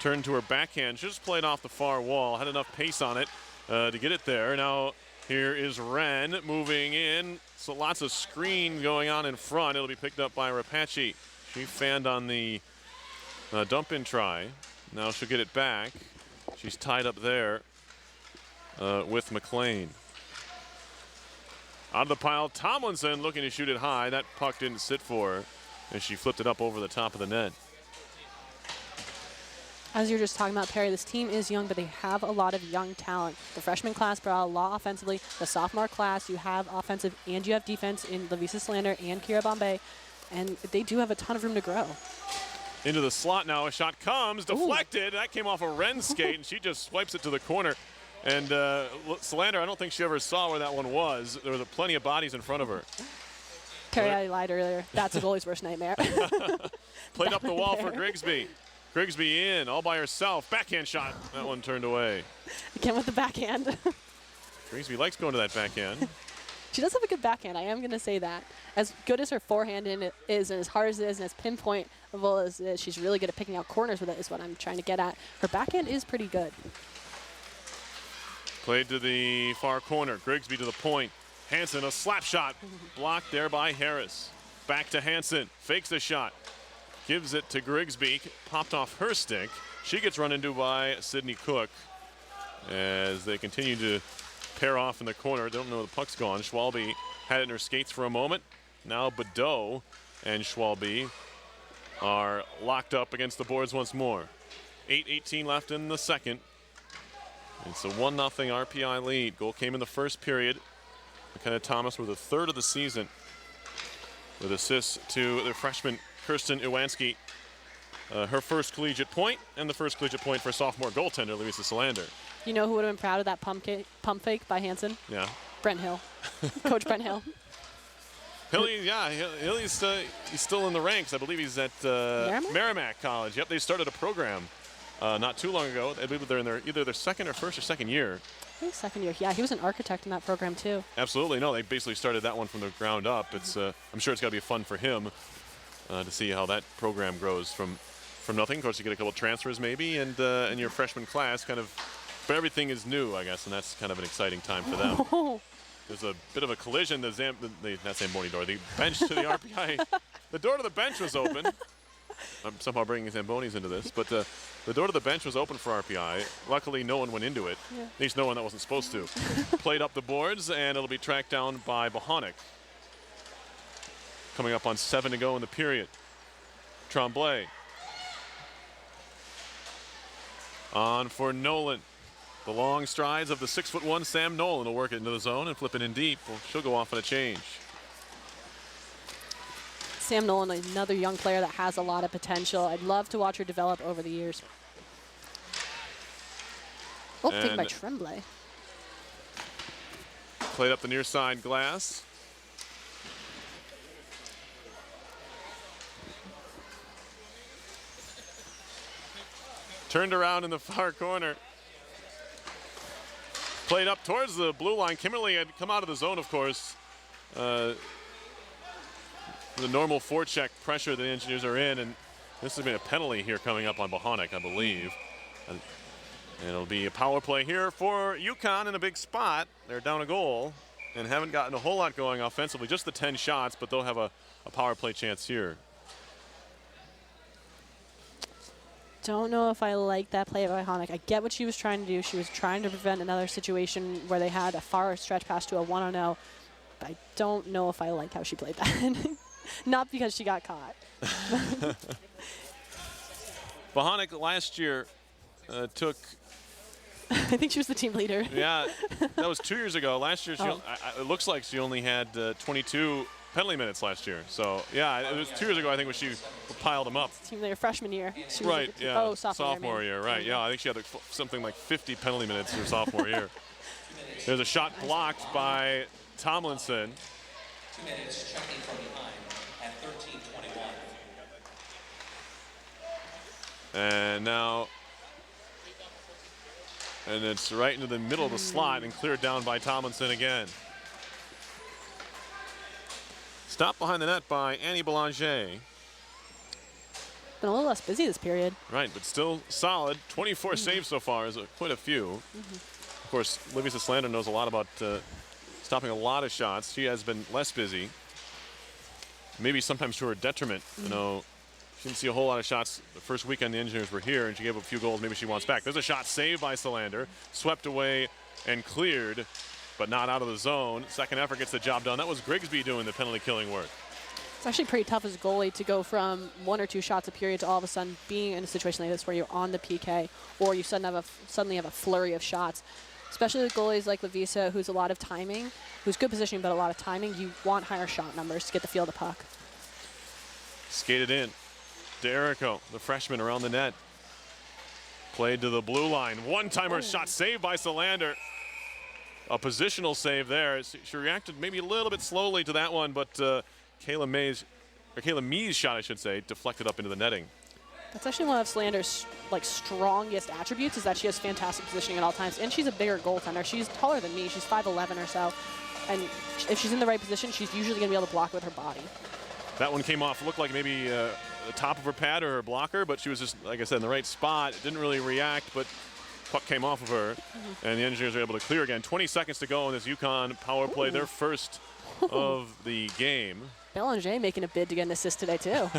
Turned to her backhand. Just played off the far wall. Had enough pace on it to get it there. Now here is Wren moving in. So lots of screen going on in front. It'll be picked up by Rapace. She fanned on the dump-in try. Now she'll get it back. She's tied up there with McLean. Out of the pile, Tomlinson looking to shoot it high. That puck didn't sit for her, and she flipped it up over the top of the net. As you were just talking about, Perry, this team is young, but they have a lot of young talent. The freshman class brought a lot offensively. The sophomore class, you have offensive and you have defense in Lavisa Slander and Kira Bombay, and they do have a ton of room to grow. Into the slot now, a shot comes, deflected. Ooh. That came off a Wren skate, and she just swipes it to the corner. And Solander, I don't think she ever saw where that one was. There was plenty of bodies in front of her. Perry, I lied earlier. That's a goalie's worst nightmare. Played up the wall for Grigsby. Grigsby in, all by herself. Backhand shot. That one turned away. Again with the backhand. Grigsby likes going to that backhand. She does have a good backhand, I am going to say that. As good as her forehand is, and as hard as it is, and as pinpointable as it is, she's really good at picking out corners with it, is what I'm trying to get at. Her backhand is pretty good. Played to the far corner. Grigsby to the point. Hansen, a slap shot. Blocked there by Harris. Back to Hansen. Fakes the shot. Gives it to Grigsby. Popped off her stick. She gets run into by Sydney Cook as they continue to pair off in the corner. They don't know where the puck's gone. Schwalbe had it in her skates for a moment. Now Badeau and Schwalbe are locked up against the boards once more. 8:18 left in the second. It's a 1-0 RPI lead. Goal came in the first period. McKenna Thomas with a third of the season with assists to the freshman Kirsten Iwanski. Her first collegiate point and the first collegiate point for sophomore goaltender Louisa Solander. You know who would have been proud of that pump fake by Hansen? Yeah. Brent Hill. Coach Brent Hill. Hilly, yeah, Hilly's he's still in the ranks. I believe he's at Merrimack College. Yep, they started a program not too long ago. I believe they're in either their second or second year. I think second year. Yeah, he was an architect in that program too. Absolutely. No, they basically started that one from the ground up. It's I'm sure it's got to be fun for him to see how that program grows from nothing. Of course, you get a couple transfers maybe, and your freshman class kind of, but everything is new, I guess, and that's kind of an exciting time for them. There's a bit of a collision. The Zamboni door, the bench to the RPI. The door to the bench was open. I'm somehow bringing Zambonis into this, but the door to the bench was open for RPI. Luckily, no one went into it. Yeah. At least no one that wasn't supposed to. Played up the boards, and it'll be tracked down by Bohonic. Coming up on 7 to go in the period. Tremblay. On for Nolan. The long strides of the 6'1" Sam Nolan will work it into the zone and flip it in deep. Well, she'll go off on a change. Sam Nolan, another young player that has a lot of potential. I'd love to watch her develop over the years. Oh, taken by Tremblay. Played up the near side glass. Turned around in the far corner. Played up towards the blue line. Kimberly had come out of the zone, of course. The normal forecheck pressure the Engineers are in, and this has been a penalty here coming up on Bohonic, I believe. And it'll be a power play here for UConn in a big spot. They're down a goal and haven't gotten a whole lot going offensively, just the 10 shots, but they'll have a power play chance here. Don't know if I like that play by Bohonic. I get what she was trying to do. She was trying to prevent another situation where they had a far stretch pass to a 1-on-0. But I don't know if I like how she played that. Not because she got caught. Bohonic last year took... I think she was the team leader. Yeah, that was 2 years ago. Last year, it looks like she only had 22 penalty minutes last year. So, yeah, it was 2 years ago, I think, when she piled them up. Team leader freshman year. Right, yeah. Oh, sophomore year, right. Yeah, I think she had something like 50 penalty minutes her sophomore year. There's a shot blocked by Tomlinson. 2 minutes checking from behind at 13:21. And now, and it's right into the middle of the slot and cleared down by Tomlinson again. Stopped behind the net by Annie Belanger. Been a little less busy this period. Right, but still solid. 24 saves so far is quite a few. Of course, Livia Slander knows a lot about stopping a lot of shots. She has been less busy. Maybe sometimes to her detriment. You know, she didn't see a whole lot of shots the first weekend the Engineers were here, and she gave up a few goals maybe she wants back. There's a shot saved by Solander, swept away and cleared, but not out of the zone. Second effort gets the job done. That was Grigsby doing the penalty killing work. It's actually pretty tough as a goalie to go from 1 or 2 shots a period to all of a sudden being in a situation like this where you're on the PK or you suddenly have a flurry of shots. Especially with goalies like Lavisa, who's a lot of timing, who's good positioning but a lot of timing. You want higher shot numbers to get the feel of the puck. Skated in. Derrico, the freshman, around the net. Played to the blue line. One-timer shot saved by Solander. A positional save there. She reacted maybe a little bit slowly to that one, but Kayla Mee's shot, I should say, deflected up into the netting. That's actually one of Solander's strongest attributes, is that she has fantastic positioning at all times, and she's a bigger goaltender. She's taller than me. She's 5'11" or so, and if she's in the right position, she's usually going to be able to block with her body. That one came off, looked like maybe the top of her pad or her blocker, but she was just, like I said, in the right spot. It didn't really react, but puck came off of her, and the Engineers are able to clear again. 20 seconds to go in this UConn power play, their first of the game. Belanger making a bid to get an assist today, too.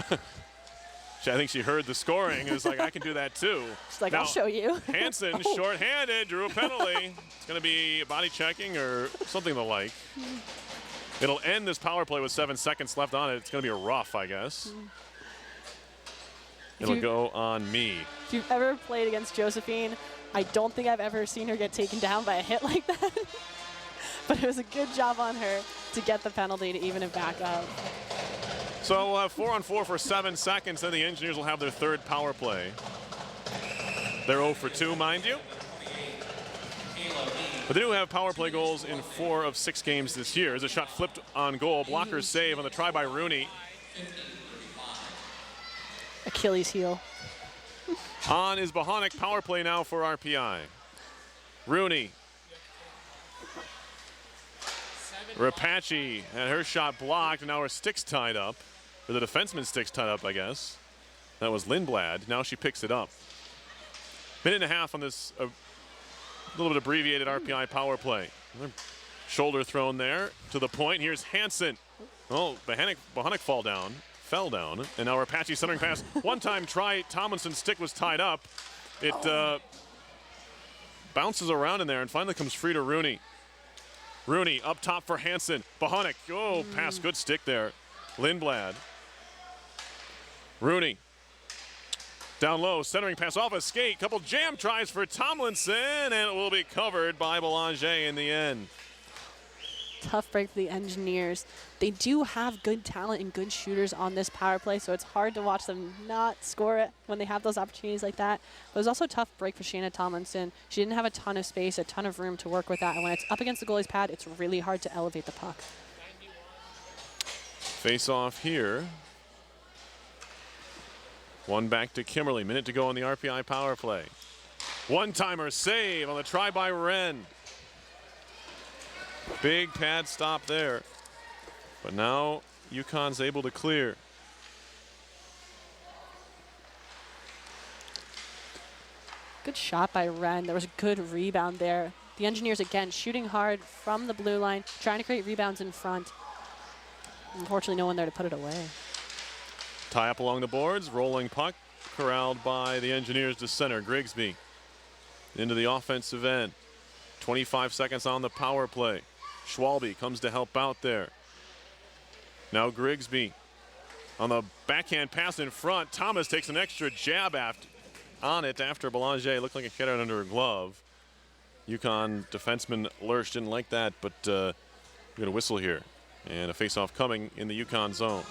I think she heard the scoring and was like, I can do that too. She's like, now, I'll show you. Hansen, short-handed, drew a penalty. It's going to be body checking or something of the like. It'll end this power play with 7 seconds left on it. It's going to be a rough, I guess. It'll go on me. If you've ever played against Josephine, I don't think I've ever seen her get taken down by a hit like that. But it was a good job on her to get the penalty to even it back up. So we'll have 4-on-4 for 7 seconds, then the Engineers will have their third power play. They're 0 for 2, mind you. But they do have power play goals in 4 of 6 games this year. As a shot flipped on goal, blocker save on the try by Rooney. Achilles heel. On is Bohonic, power play now for RPI. Rooney. Rapace had her shot blocked, and now her stick's tied up. Or the defenseman's stick's tied up, I guess. That was Lindblad. Now she picks it up. Minute and a half on this little bit abbreviated RPI power play. Shoulder thrown there to the point. Here's Hansen. Oh, Bohonic fell down. And now Rapace centering pass. One-time try. Tomlinson's stick was tied up. It bounces around in there and finally comes free to Rooney. Rooney up top for Hansen. Bohonic. Oh, pass. Good stick there. Lindblad. Rooney. Down low. Centering pass off a skate. Couple jam tries for Tomlinson. And it will be covered by Belanger in the end. Tough break for the Engineers. They do have good talent and good shooters on this power play, so it's hard to watch them not score it when they have those opportunities like that. But it was also a tough break for Shanna Tomlinson. She didn't have a ton of space, a ton of room to work with that, and when it's up against the goalie's pad, it's really hard to elevate the puck. Face off here. One back to Kimberly. Minute to go on the RPI power play. One-timer save on the try by Wren. Big pad stop there. But now UConn's able to clear. Good shot by Wren. There was a good rebound there. The Engineers, again, shooting hard from the blue line, trying to create rebounds in front. Unfortunately, no one there to put it away. Tie up along the boards, rolling puck, corralled by the Engineers to center. Grigsby into the offensive end. 25 seconds on the power play. Schwalbe comes to help out there. Now Grigsby on the backhand pass in front. Thomas takes an extra jab on it after Belanger looked like it hit out under her glove. UConn defenseman Lurch didn't like that, but we're going to whistle here. And a face-off coming in the UConn zone.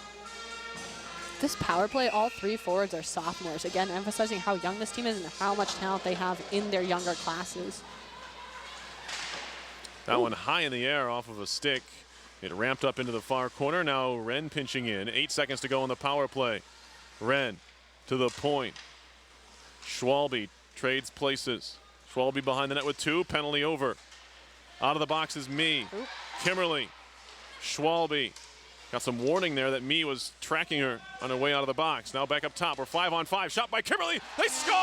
This power play, all 3 forwards are sophomores. Again, emphasizing how young this team is and how much talent they have in their younger classes. That one high in the air off of a stick. It ramped up into the far corner. Now Wren pinching in. 8 seconds to go on the power play. Wren to the point. Schwalbe trades places. Schwalbe behind the net with 2. Penalty over. Out of the box is Mee. Kimberly. Schwalbe. Got some warning there that Mee was tracking her on her way out of the box. Now back up top. We're 5-on-5. Shot by Kimberly. They score!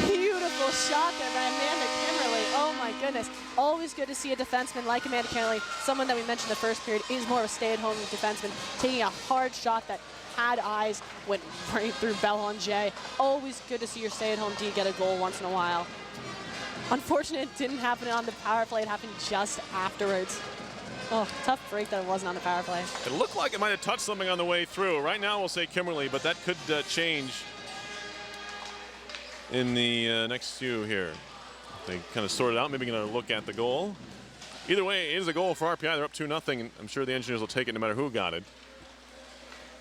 Beautiful shot there by Amanda Kimberly. Oh my goodness. Always good to see a defenseman like Amanda Kimberly, someone that we mentioned in the first period is more of a stay-at-home defenseman, taking a hard shot that had eyes, went right through Belanger. Always good to see your stay-at-home D get a goal once in a while. Unfortunate it didn't happen on the power play. It happened just afterwards. Oh, tough break that it wasn't on the power play. It looked like it might have touched something on the way through. Right now we'll say Kimberly, but that could change in the next few here. They kind of sort it out, maybe going to look at the goal. Either way, it is a goal for RPI. They're up 2-0, and I'm sure the Engineers will take it no matter who got it,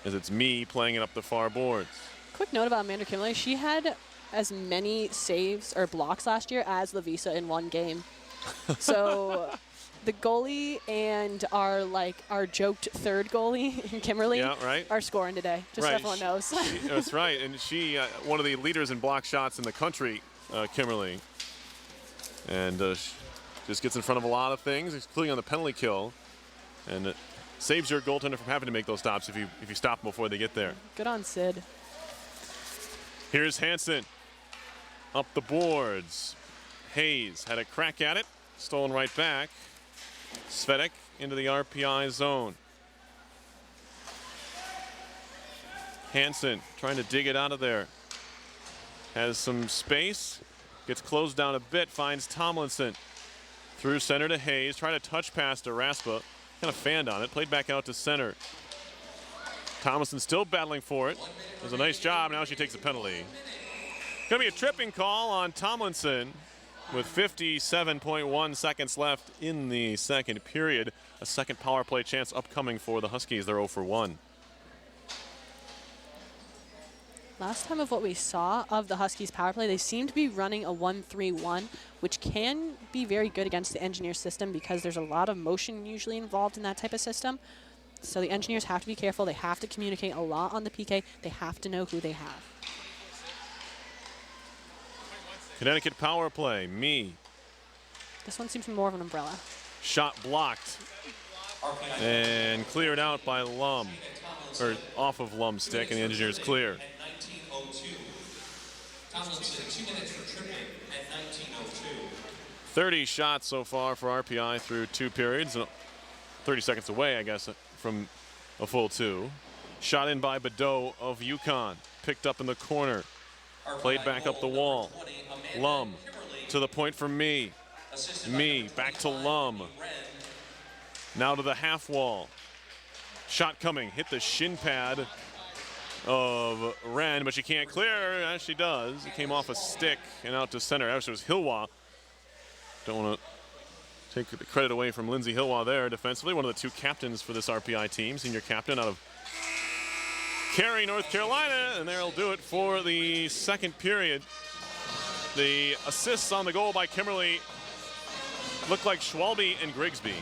as it's Mee playing it up the far boards. Quick note about Amanda Kimberly. She had as many saves or blocks last year as Lavisa in one game. So the goalie and our joked third goalie, Kimberly, are scoring today. Just so everyone knows. That's right, and she one of the leaders in block shots in the country, Kimberly. And just gets in front of a lot of things, including on the penalty kill. And it saves your goaltender from having to make those stops if you stop them before they get there. Good on Sid. Here's Hansen. up the boards. Hayes had a crack at it, stolen right back. Svedek into the RPI zone. Hansen trying to dig it out of there. Has some space, gets closed down a bit, finds Tomlinson. Through center to Hayes, trying to touch pass to Raspa. Kind of fanned on it, played back out to center. Tomlinson still battling for it. Does a nice job, now she takes a penalty. Gonna be a tripping call on Tomlinson with 57.1 seconds left in the second period. A second power play chance upcoming for the Huskies. They're 0 for 1. Last time of what we saw of the Huskies power play, they seem to be running a 1-3-1, which can be very good against the Engineers system because there's a lot of motion usually involved in that type of system. So the Engineers have to be careful. They have to communicate a lot on the PK. They have to know who they have. Connecticut power play, me. This one seems more of an umbrella. Shot blocked and cleared out by Lum, or off of Lum's stick, and the Engineers clear. 30 shots so far for RPI through 2 periods. 30 seconds away, I guess, from a full 2. Shot in by Badeau of UConn. Picked up in the corner. Played back up the wall. Lum to the point for me. Me back to Lum. Now to the half wall. Shot coming. Hit the shin pad of Wren, but she can't clear as she does. It came off a stick and out to center. Actually, it was Hilwa. Don't want to take the credit away from Lindsay Hilwa there defensively. One of the 2 captains for this RPI team. Senior captain out of Cary, North Carolina. And there'll do it for the second period. The assists on the goal by Kimberly look like Schwalbe and Grigsby.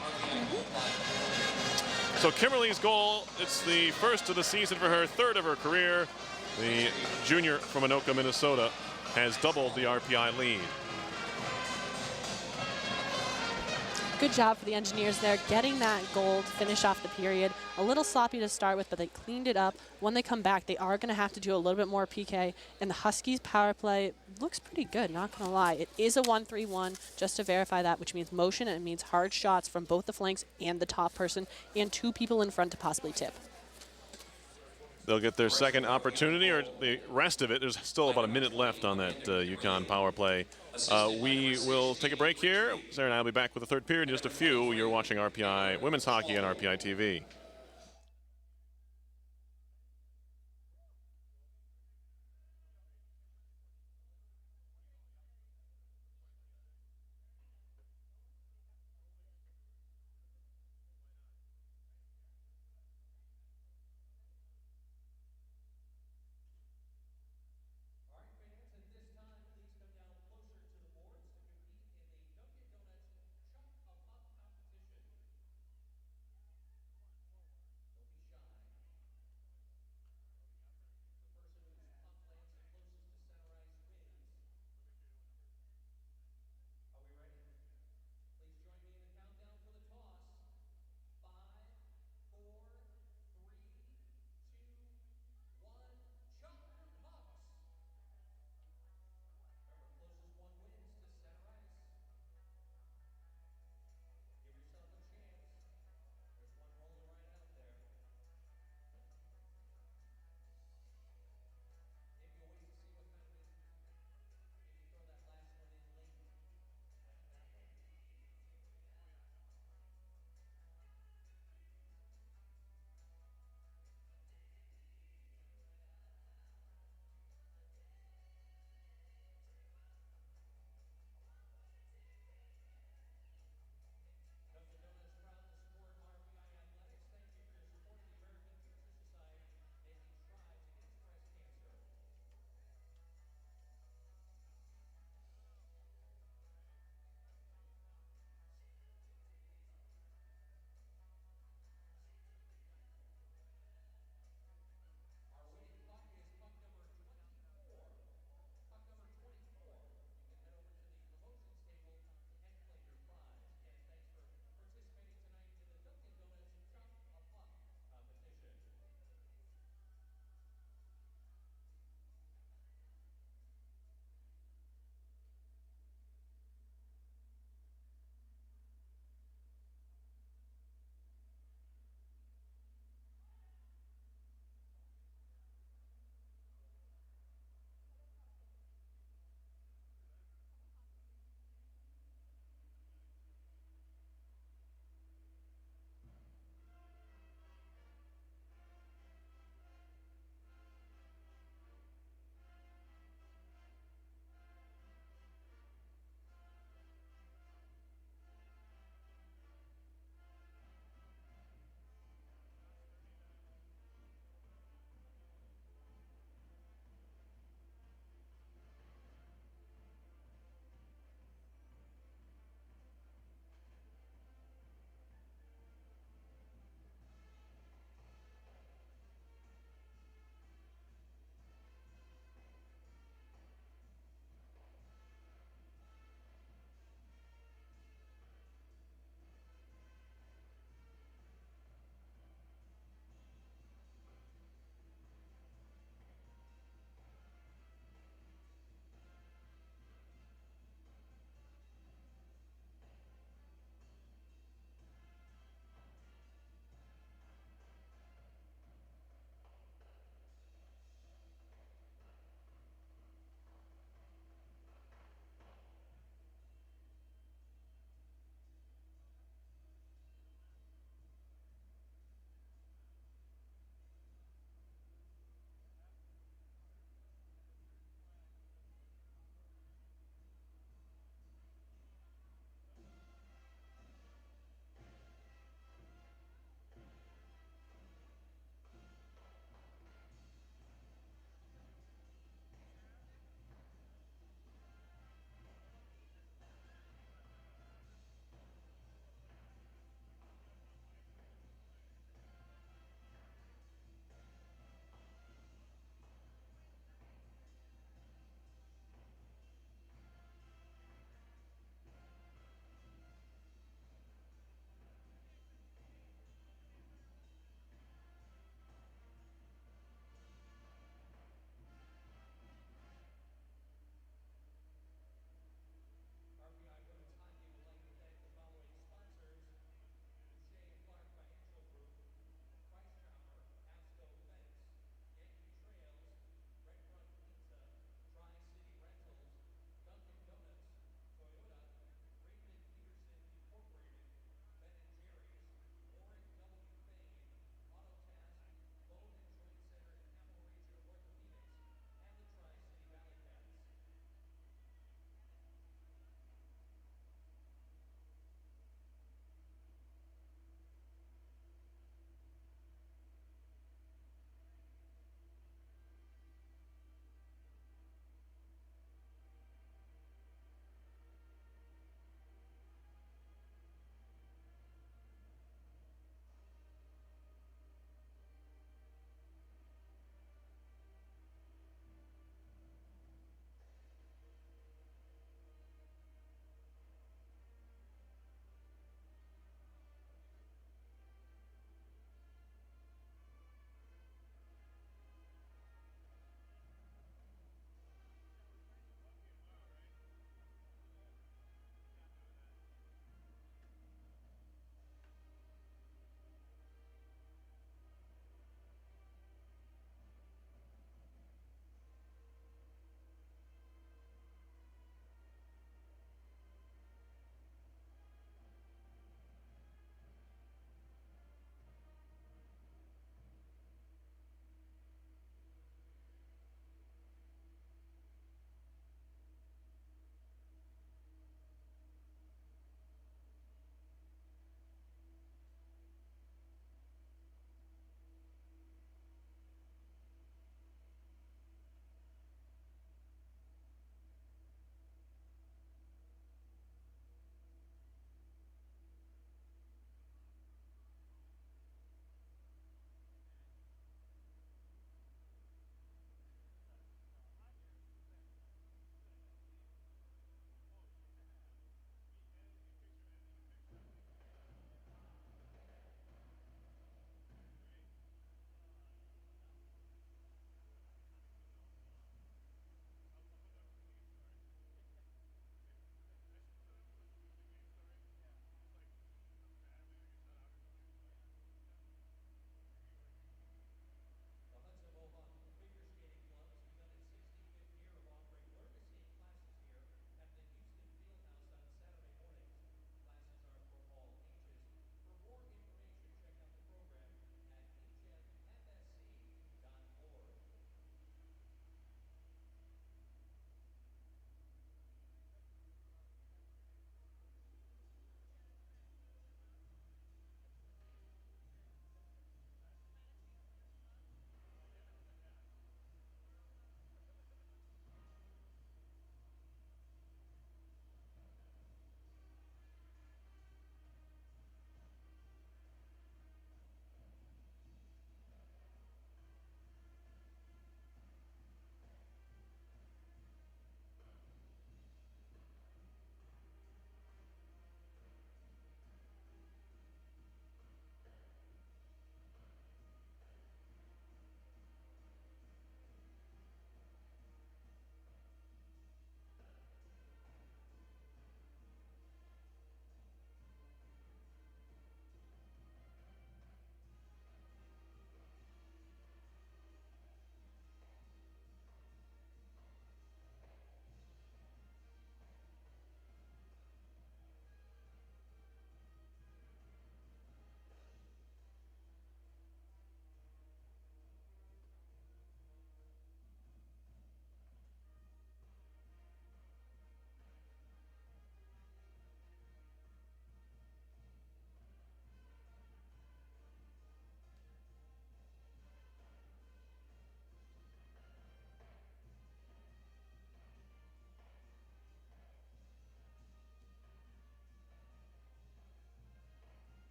So Kimberly's goal, it's the first of the season for her, 3rd of her career. The junior from Anoka, Minnesota, has doubled the RPI lead. Good job for the Engineers there, getting that goal to finish off the period. A little sloppy to start with, but they cleaned it up. When they come back, they are going to have to do a little bit more PK, and the Huskies power play looks pretty good, not going to lie. It is a 1-3-1, just to verify that, which means motion, and it means hard shots from both the flanks and the top person, and 2 people in front to possibly tip. They'll get their second opportunity, or the rest of it. There's still about a minute left on that UConn power play. We will take a break here. Sarah and I will be back with the third period in just a few. You're watching RPI Women's Hockey on RPI TV.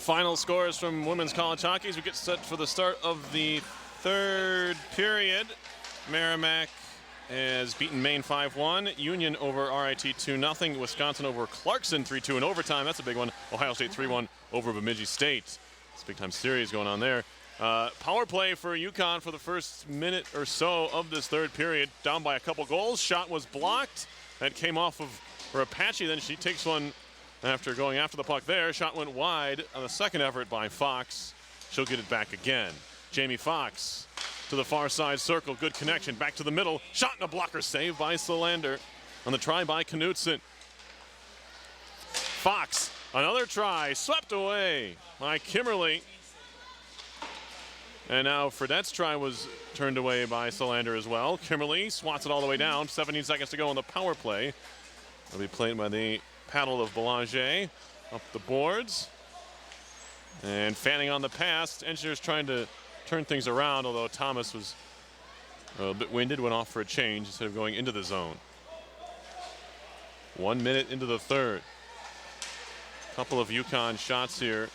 final scores from women's college hockey as we get set for the start of the third period. Merrimack has beaten Maine 5-1. Union over RIT 2-0. Wisconsin over Clarkson 3-2 in overtime. That's a big one. Ohio State 3-1 over Bemidji State. It's a big-time series going on there. Power play for UConn for the first minute or so of this third period. Down by a couple goals. Shot was blocked. That came off of Apache. Then she takes one after going after the puck there. Shot went wide on the second effort by Fox. She'll get it back again. Jamie Fox to the far side circle. Good connection. Back to the middle. Shot and a blocker save by Solander on the try by Knutson. Fox, another try. Swept away by Kimmerly. And now Fredette's try was turned away by Solander as well. Kimmerly swats it all the way down. 17 seconds to go on the power play. It'll be played by the paddle of Belanger. Up the boards. And fanning on the pass. Engineers trying to turn things around, although Thomas was a bit winded, went off for a change instead of going into the zone. 1 minute into the third. Couple of UConn shots here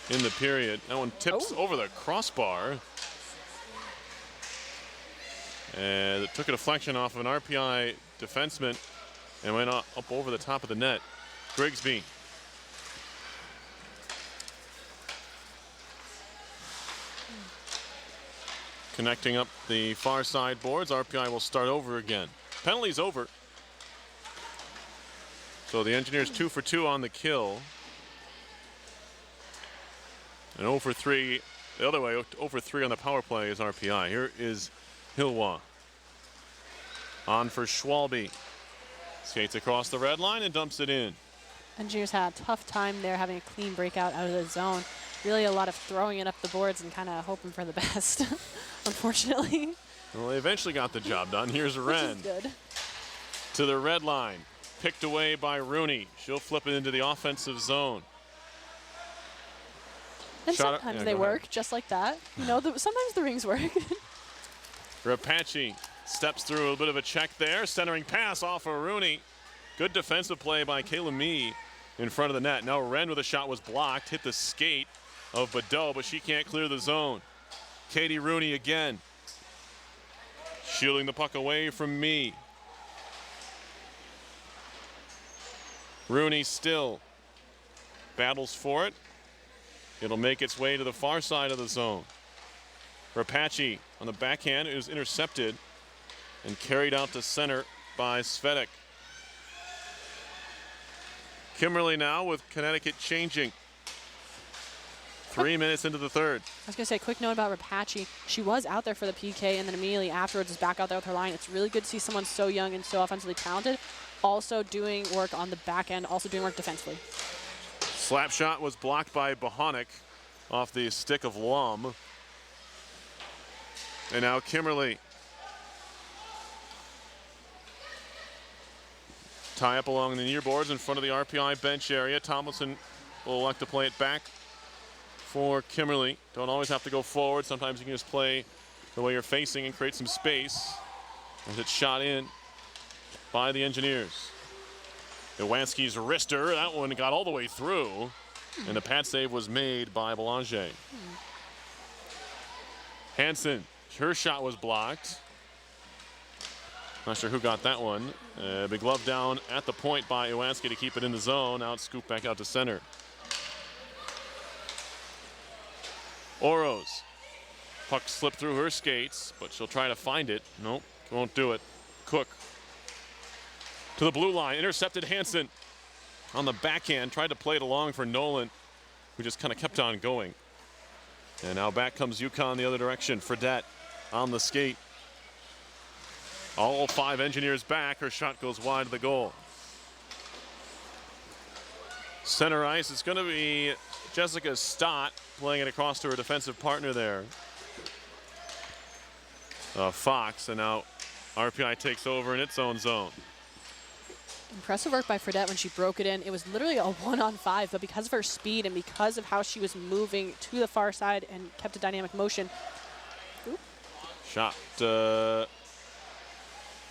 in the period. That one tips over the crossbar. And it took a deflection off of an RPI defenseman and went up over the top of the net. Grigsby. Connecting up the far side boards. RPI will start over again. Penalty's over. So the Engineers 2 for 2 on the kill. And 0 for 3 the other way. 0 for 3 on the power play is RPI. Here is Hilwa. On for Schwalbe. Skates across the red line and dumps it in. Engineers had a tough time there having a clean breakout out of the zone. Really a lot of throwing it up the boards and kind of hoping for the best, unfortunately. Well, they eventually got the job done. Here's Wren. Which is good. To the red line. Picked away by Rooney. She'll flip it into the offensive zone. And sometimes they work just like that. You know, sometimes the rings work. Rapace steps through a little bit of a check there. Centering pass off of Rooney. Good defensive play by Kayla Mee in front of the net. Now Wren with a shot was blocked. Hit the skate of Badeau, but she can't clear the zone. Katie Rooney again. Shielding the puck away from Mee. Rooney still battles for it. It'll make its way to the far side of the zone. Rapace on the backhand is intercepted and carried out to center by Svedek. Kimberly now with Connecticut changing. 3 minutes into the third. I was going to say a quick note about Rapace. She was out there for the PK and then immediately afterwards is back out there with her line. It's really good to see someone so young and so offensively talented also doing work on the back end, also doing work defensively. Slap shot was blocked by Bohonic off the stick of Lum. And now Kimberly. Tie up along the near boards in front of the RPI bench area. Tomlinson will elect to play it back for Kimberly. Don't always have to go forward. Sometimes you can just play the way you're facing and create some space. As it's shot in by the Engineers. Iwanski's wrister, that one got all the way through. And the pad save was made by Belanger. Hansen, her shot was blocked. Not sure who got that one. Big glove down at the point by Iwanski to keep it in the zone. Now it's scooped back out to center. Oros. Puck slipped through her skates, but she'll try to find it. Nope, won't do it. Cook. To the blue line, intercepted Hansen on the backhand. Tried to play it along for Nolan, who just kind of kept on going. And now back comes UConn the other direction. Fredette on the skate. All 5 Engineers back. Her shot goes wide of the goal. Center ice, it's going to be Jessica Stott playing it across to her defensive partner there. Fox, and now RPI takes over in its own zone. Impressive work by Fredette when she broke it in. It was literally a 1-on-5, but because of her speed and because of how she was moving to the far side and kept a dynamic motion. Oop. Shot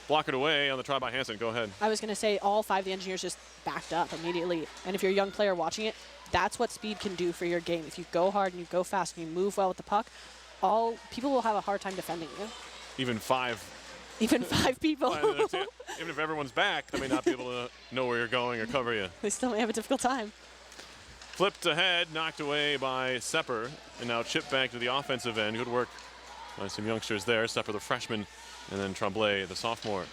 block it away on the try by Hansen. Go ahead. I was going to say all 5 of the Engineers just backed up immediately. And if you're a young player watching it, That's what speed can do for your game. If you go hard and you go fast and you move well with the puck, people will have a hard time defending you. Even five people. Even if everyone's back, they may not be able to know where you're going or cover you. They still may have a difficult time. Flipped ahead, knocked away by Sepper, and now chipped back to the offensive end. Good work by some youngsters there. Sepper, the freshman, and then Tremblay, the sophomore.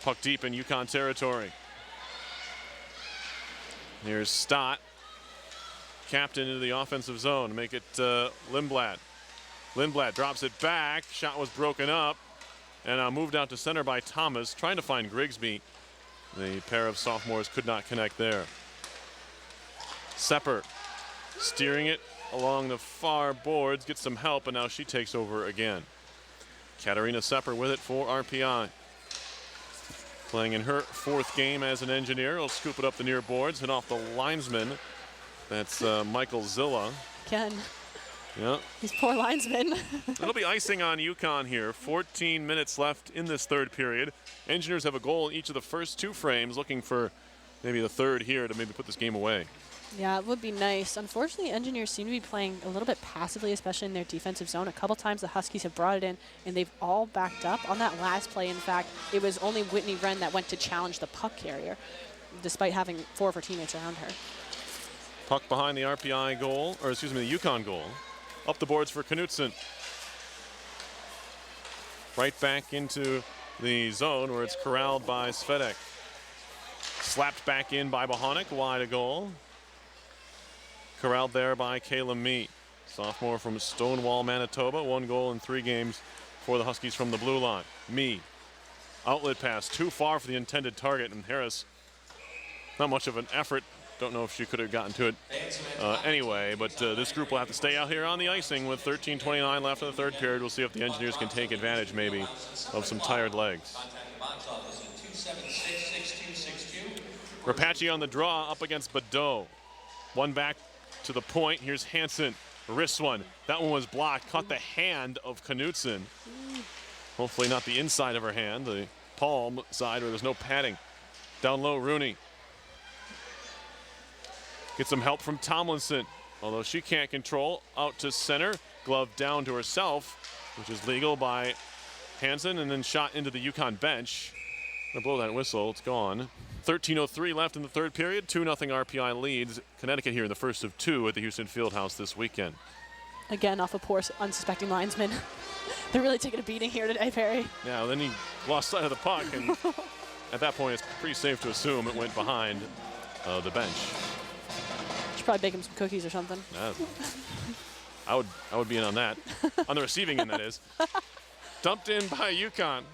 Puck deep in Yukon territory. Here's Stott, captain into the offensive zone to make it Lindblad. Lindblad drops it back. Shot was broken up and moved out to center by Thomas, trying to find Grigsby. The pair of sophomores could not connect there. Sepper steering it along the far boards, gets some help, and now she takes over again. Katarina Sepper with it for RPI. Playing in her 4th game as an Engineer. Will scoop it up the near boards and off the linesman. That's Michael Zilla. Again. Yeah. These poor linesmen. It'll be icing on Yukon here. 14 minutes left in this 3rd period. Engineers have a goal in each of the first 2 frames, looking for maybe the 3rd here to maybe put this game away. Yeah, it would be nice. Unfortunately, Engineers seem to be playing a little bit passively, especially in their defensive zone. A couple times the Huskies have brought it in, and they've all backed up. On that last play, in fact, it was only Whitney Wren that went to challenge the puck carrier, despite having 4 of her teammates around her. Puck behind the RPI goal, or excuse me, the Yukon goal. Up the boards for Knutson. Right back into the zone where it's corralled by Svedek. Slapped back in by Bohonic, wide a goal. Corralled there by Kayla Mee, sophomore from Stonewall, Manitoba. 1 goal in 3 games for the Huskies from the blue line. Mee, outlet pass too far for the intended target, and Harris, not much of an effort. Don't know if she could have gotten to it anyway, but this group will have to stay out here on the icing with 13:29 left in the 3rd period. We'll see if the Engineers can take advantage maybe of some tired legs. Rapace on the draw up against Badeau. One back to the point. Here's Hansen. Wrists one. That one was blocked. Caught the hand of Knutson. Hopefully not the inside of her hand, the palm side where there's no padding. Down low, Rooney. Get some help from Tomlinson. Although she can't control. Out to center. Glove down to herself, which is legal by Hansen, and then shot into the Yukon bench. Gonna blow that whistle. It's gone. 13:03 left in the 3rd period. 2-0 RPI leads Connecticut here in the first of 2 at the Houston Fieldhouse this weekend. Again, off a poor, unsuspecting linesman. They're really taking a beating here today, Perry. Yeah, well, then he lost sight of the puck, and at that point, it's pretty safe to assume it went behind the bench. Should probably bake him some cookies or something. I would be in on that. On the receiving end, that is. Dumped in by Yukon.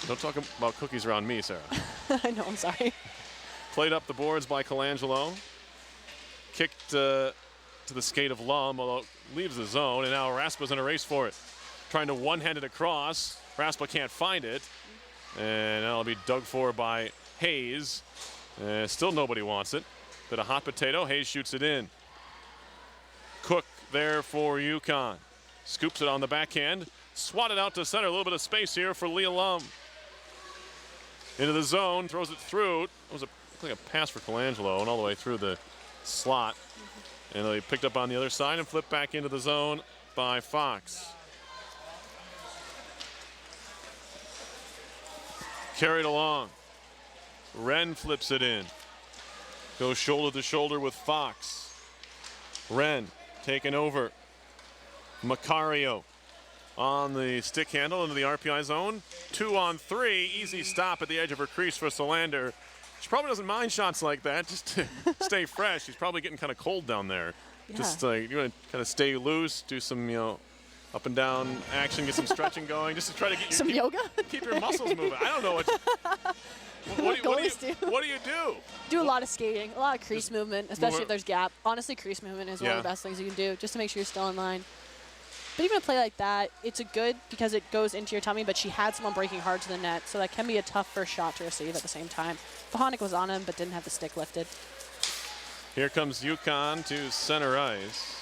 Don't talk about cookies around me, Sarah. I know, I'm sorry. Played up the boards by Colangelo. Kicked to the skate of Lum, although leaves the zone, and now Raspa's in a race for it. Trying to one-hand it across. Raspa can't find it. And that'll be dug for by Hayes. Still nobody wants it. Bit of hot potato. Hayes shoots it in. Cook there for Yukon. Scoops it on the backhand. Swatted out to center. A little bit of space here for Leah Lum. Into the zone, throws it through. It was like a pass for Colangelo and all the way through the slot. And they picked up on the other side and flipped back into the zone by Fox. Carried along. Wren flips it in. Goes shoulder to shoulder with Fox. Wren taken over. Macario on the stick handle into the RPI zone. 2-on-3, easy stop at the edge of her crease for Solander. She probably doesn't mind shots like that, just to stay fresh. She's probably getting kind of cold down there. Yeah. Just you want to kind of stay loose, do some, up and down action, get some stretching going, just to try to get some yoga? Keep your muscles moving. I don't know what do you do? Do a lot of skating, a lot of crease movement, especially if there's gap. Honestly, crease movement is one of the best things you can do, just to make sure you're still in line. But even a play like that, it's a good because it goes into your tummy, but she had someone breaking hard to the net, so that can be a tough first shot to receive at the same time. Bohonic was on him, but didn't have the stick lifted. Here comes Yukon to center ice.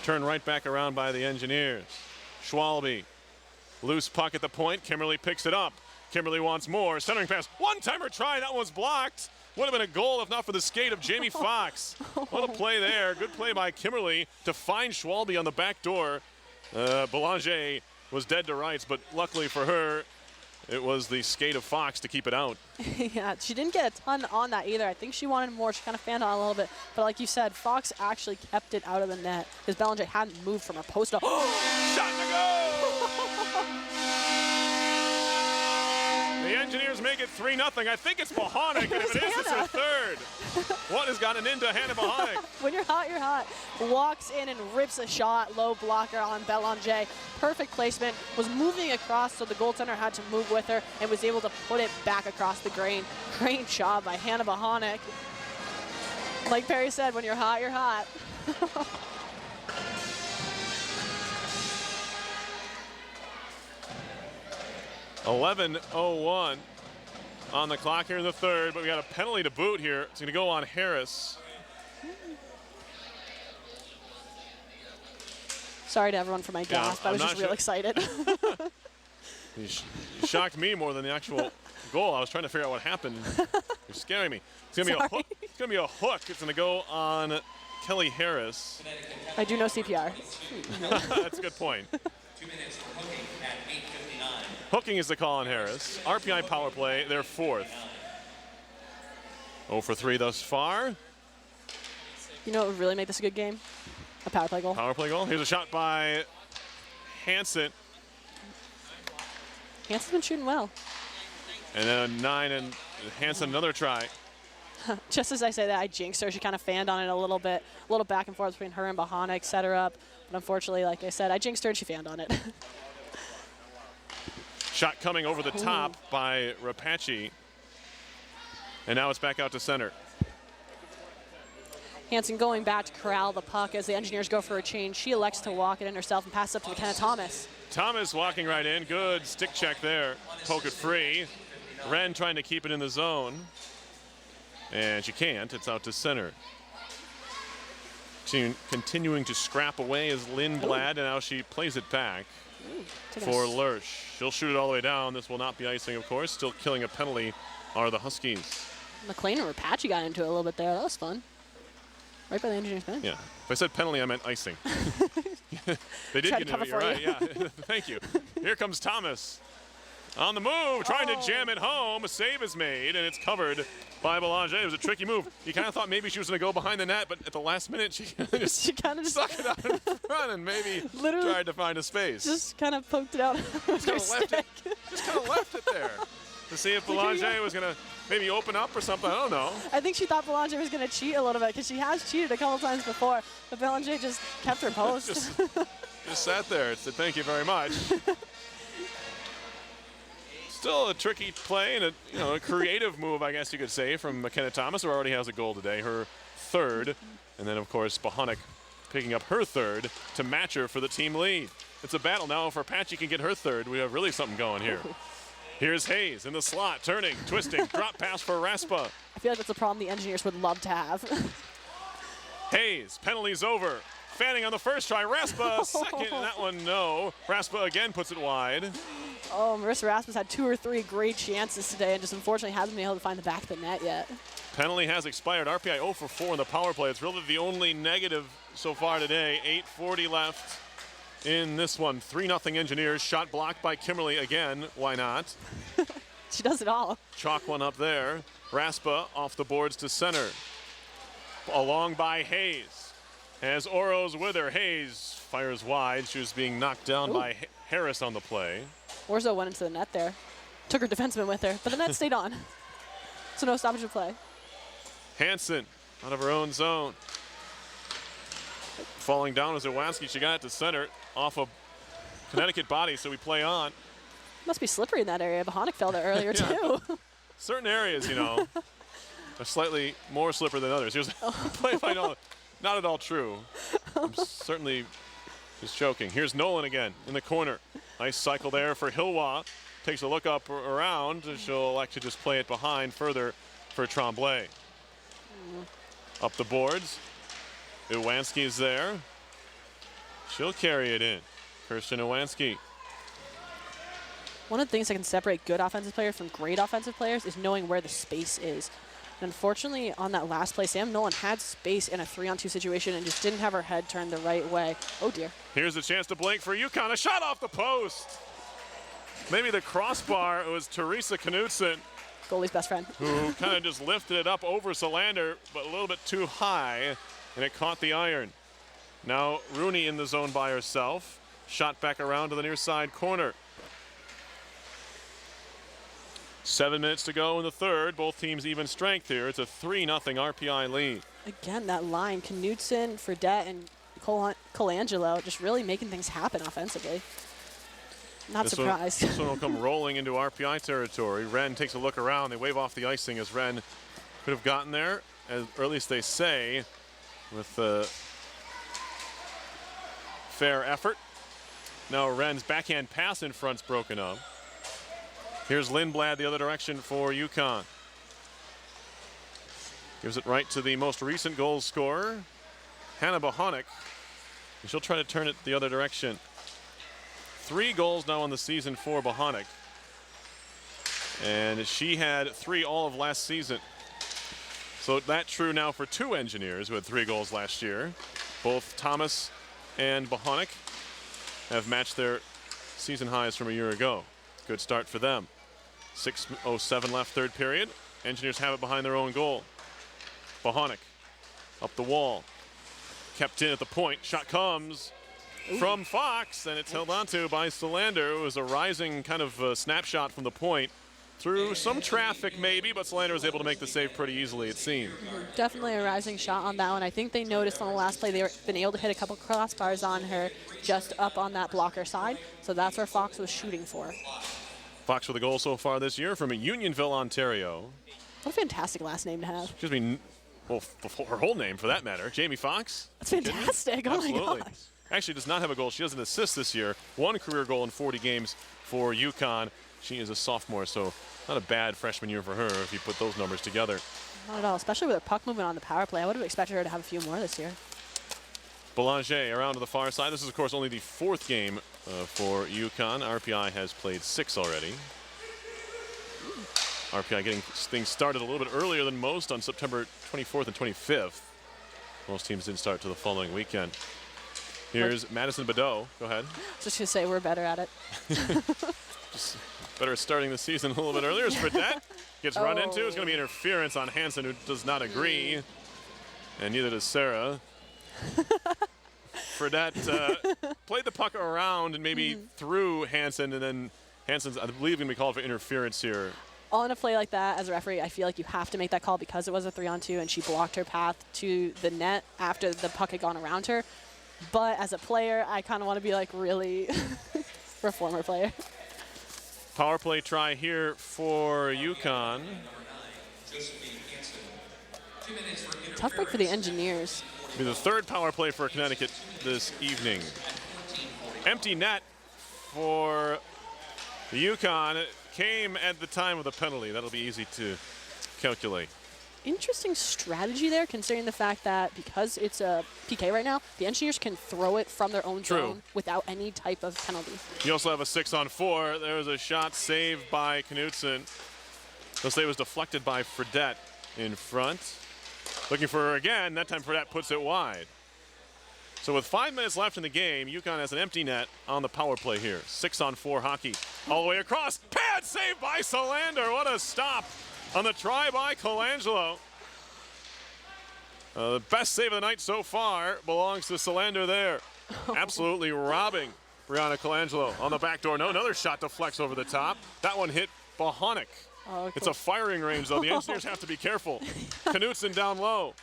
Turned right back around by the Engineers. Schwalbe, loose puck at the point. Kimberly picks it up. Kimberly wants more. Centering pass. One-timer try. That one's blocked. Would have been a goal if not for the skate of Jamie Fox. What a play there. Good play by Kimberly to find Schwalbe on the back door. Belanger was dead to rights, but luckily for her, it was the skate of Fox to keep it out. Yeah, she didn't get a ton on that either. I think she wanted more. She kind of fanned on a little bit. But like you said, Fox actually kept it out of the net because Belanger hadn't moved from her post up. Shot to go! The Engineers make it 3-0. I think it's Bohanek, and if it is, it's her third. What has gotten into Hannah Bohanek? When you're hot, you're hot. Walks in and rips a shot, low blocker on Belanger. Perfect placement, was moving across, so the goaltender had to move with her and was able to put it back across the grain. Great job by Hannah Bohanek. Like Perry said, when you're hot, you're hot. 11:01 on the clock here in the third, but we got a penalty to boot here. It's going to go on Harris. Sorry to everyone for my gasp. I was just real excited. You shocked me more than the actual goal. I was trying to figure out what happened. You're scaring me. It's going to be a hook. It's going to be a hook. It's going to go on Kelly Harris. I do know CPR. That's a good point. 2 minutes for hooking at 8:59. Hooking is the call on Harris. RPI power play, their fourth. 0 for 3 thus far. You know what would really make this a good game? A power play goal. Power play goal. Here's a shot by Hansen. Hansen's been shooting well. And then a 9, and Hansen another try. Just as I say that, I jinxed her. She kind of fanned on it a little bit, a little back and forth between her and Bohanek, set her up. But unfortunately, like I said, I jinxed her and she fanned on it. Shot coming over the top by Rapace. And now it's back out to center. Hansen going back to corral the puck as the Engineers go for a change. She elects to walk it in herself and pass it up to McKenna Thomas. Thomas walking right in. Good stick check there. Poke it free. Wren trying to keep it in the zone. And she can't. It's out to center. Continuing to scrap away is Lindblad, and now she plays it back for Lurch. She'll shoot it all the way down. This will not be icing, of course. Still killing a penalty are the Huskies. McLean and Rapace got into it a little bit there. That was fun. Right by the Engineers bench. Yeah. If I said penalty, I meant icing. They did get into it. You're right. Yeah. Thank you. Here comes Thomas. On the move, trying to jam it home. A save is made, and it's covered by Belanger. It was a tricky move. You kind of thought maybe she was going to go behind the net, but at the last minute, she just kind of stuck it out in front and maybe tried to find a space. Just kind of poked it out with her stick. Just kind of left it there to see if Belanger was going to maybe open up or something. I don't know. I think she thought Belanger was going to cheat a little bit because she has cheated a couple times before, but Belanger just kept her post. just sat there and said, thank you very much. Still a tricky play and a creative move, I guess you could say, from McKenna Thomas, who already has a goal today, her third. And then, of course, Bohanek picking up her third to match her for the team lead. It's a battle now. If Rapace can get her third, we have really something going here. Here's Hayes in the slot, turning, twisting, drop pass for Raspa. I feel like that's a problem the Engineers would love to have. Hayes, penalty's over. Fanning on the first try, Raspa second, and that one no. Raspa again puts it wide. Oh, Marissa Rasmus had 2 or 3 great chances today and just unfortunately hasn't been able to find the back of the net yet. Penalty has expired. RPI 0 for 4 in the power play. It's really the only negative so far today. 8:40 left in this one. 3-0 Engineers. Shot blocked by Kimberly again. Why not? She does it all. Chalk one up there. Raspa off the boards to center. Along by Hayes. Has Oro's with her. Hayes fires wide. She was being knocked down by Harris on the play. Orzo went into the net there. Took her defenseman with her, but the net stayed on. So no stoppage of play. Hansen out of her own zone. Falling down is Iwanski. She got it to center off a Connecticut body, so we play on. Must be slippery in that area. Bohanek fell there earlier too. Certain areas, are slightly more slippery than others. Here's a play by Nolan. Not at all true. I'm certainly just joking. Here's Nolan again in the corner. Nice cycle there for Hilwa. Takes a look up around. She'll actually just play it behind further for Tremblay. Up the boards. Iwanski is there. She'll carry it in. Kirsten Iwanski. One of the things that can separate good offensive players from great offensive players is knowing where the space is. And unfortunately, on that last play, Sam Nolan had space in a 3-on-2 situation and just didn't have her head turned the right way. Oh, dear. Here's a chance to blink for UConn. A shot off the post. Maybe the crossbar. It was Teresa Knudsen, Goalie's best friend. who kind of just lifted it up over Solander, but a little bit too high, and it caught the iron. Now Rooney in the zone by herself. Shot back around to the near side corner. 7 minutes to go in the third. Both teams even strength here. It's a 3-0 RPI lead. Again, that line, Knudsen, Fredette, and Colangelo just really making things happen offensively. Not surprised. This one will come rolling into RPI territory. Wren takes a look around. They wave off the icing as Wren could have gotten there, or at least they say, with fair effort. Now Wren's backhand pass in front's broken up. Here's Lindblad the other direction for UConn. Gives it right to the most recent goal scorer, Hannah Bohonic. And she'll try to turn it the other direction. 3 goals now on the season for Bohonic. And she had 3 all of last season. So that's true now for 2 engineers who had 3 goals last year. Both Thomas and Bohonic have matched their season highs from a year ago. Good start for them. 6:07 left third period. Engineers have it behind their own goal. Bohonic up the wall. Kept in at the point. Shot comes from Fox, and it's held onto by Solander. It was a rising kind of snapshot from the point. Through some traffic maybe, but Solander was able to make the save pretty easily, it seemed. Definitely a rising shot on that one. I think they noticed on the last play they've been able to hit a couple crossbars on her just up on that blocker side. So that's where Fox was shooting for. Fox with a goal so far this year from Unionville, Ontario. What a fantastic last name to have. Excuse me, well, her whole name for that matter, Jamie Fox. That's fantastic. Oh Absolutely. my gosh. Actually does not have a goal. She has an assist this year. 1 career goal in 40 games for UConn. She is a sophomore, so not a bad freshman year for her if you put those numbers together. Not at all, especially with her puck movement on the power play. I would have expected her to have a few more this year. Belanger around to the far side. This is, of course, only the 4th game for UConn. RPI has played 6 already. RPI getting things started a little bit earlier than most on September 24th and 25th. Most teams didn't start till the following weekend. Here's Madison Badeau. Go ahead. Just to say we're better at it. Just better at starting the season a little bit earlier. Fredette gets run into. It's going to be interference on Hansen, who does not agree. And neither does Sarah. Fredette played the puck around and maybe through Hansen, and then Hansen's, I believe, going to be called for interference here. On a play like that, as a referee, I feel like you have to make that call because it was a 3-on-2 and she blocked her path to the net after the puck had gone around her. But as a player, I kind of want to be like really for a former player. Power play try here for UConn. Tough break for the Engineers. It'll be the 3rd power play for Connecticut this evening. Empty net for UConn. It came at the time of the penalty. That'll be easy to calculate. Interesting strategy there, considering the fact that because it's a PK right now, the Engineers can throw it from their own zone without any type of penalty. You also have a 6-on-4. There was a shot saved by Knudsen. They'll say it was deflected by Fredette in front. Looking for her again. That time Fredette puts it wide. So with 5 minutes left in the game, UConn has an empty net on the power play here. 6-on-4 hockey. All the way across. Pad saved by Solander. What a stop on the try by Colangelo. The best save of the night so far belongs to Solander there. Absolutely robbing Brianna Colangelo on the back door. No, another shot deflects over the top. That one hit Bohonic. Oh, cool. It's a firing range, though. The Engineers have to be careful. Knudsen down low.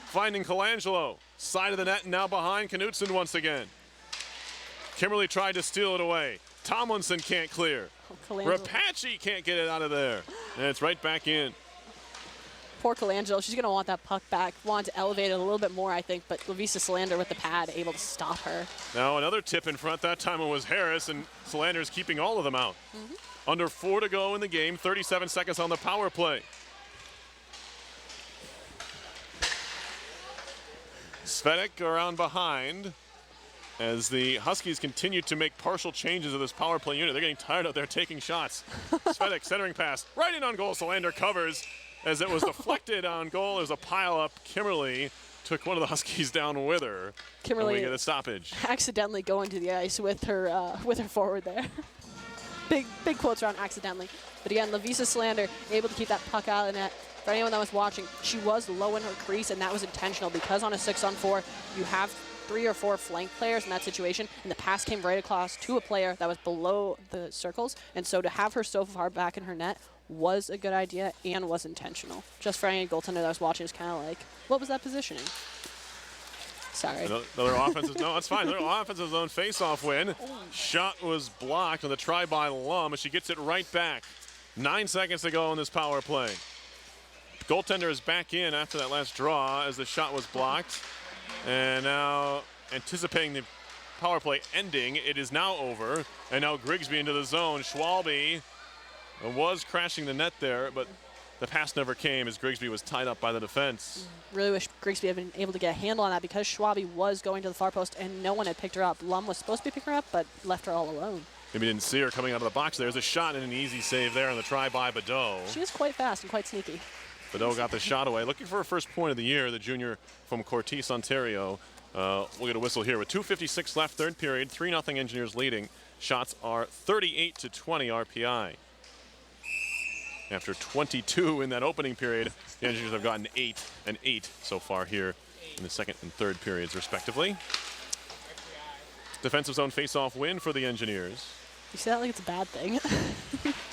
Finding Colangelo. Side of the net and now behind Knudsen once again. Kimberly tried to steal it away. Tomlinson can't clear. Rapace can't get it out of there. And it's right back in. Poor Colangelo. She's going to want that puck back. Want to elevate it a little bit more, I think, but Lavisa Solander with the pad able to stop her. Now another tip in front. That time it was Harris, and Solander's keeping all of them out. Under 4 to go in the game. 37 seconds on the power play. Svedek around behind as the Huskies continue to make partial changes of this power play unit. They're getting tired out there taking shots. Svedek centering pass right in on goal. Solander covers, as it was deflected on goal. There's a pile up. Kimberly took one of the Huskies down with her. Kimberly and we get a stoppage. accidentally going to the ice with her forward there. big quotes around accidentally. But again, Lavisa Slander able to keep that puck out of the net. For anyone that was watching, she was low in her crease, and that was intentional because on a 6-on-4, you have 3 or 4 flank players in that situation, and the pass came right across to a player that was below the circles. And so to have her so far back in her net was a good idea and was intentional. Just for any goaltender that was watching, it's kind of like, what was that positioning? Sorry. Another offensive, no, it's fine. Another offensive zone face-off win. Shot was blocked on the try by Lum, and she gets it right back. 9 seconds to go in this power play. Goaltender is back in after that last draw as the shot was blocked. And now anticipating the power play ending, it is now over. And now Grigsby into the zone. Schwalbe was crashing the net there, but the pass never came as Grigsby was tied up by the defense. Really wish Grigsby had been able to get a handle on that because Schwalbe was going to the far post and no one had picked her up. Lum was supposed to be picking her up, but left her all alone. Maybe didn't see her coming out of the box. There's a shot and an easy save there on the try by Badeau. She is quite fast and quite sneaky. Badeau got the shot away. Looking for her first point of the year, the junior from Cortese, Ontario. We'll get a whistle here with 2:56 left, third period. 3-0 Engineers leading. Shots are 38-20 RPI. After 22 in that opening period, the Engineers have gotten 8 and 8 so far here in the second and third periods, respectively. Defensive zone face-off win for the Engineers. You say that like it's a bad thing.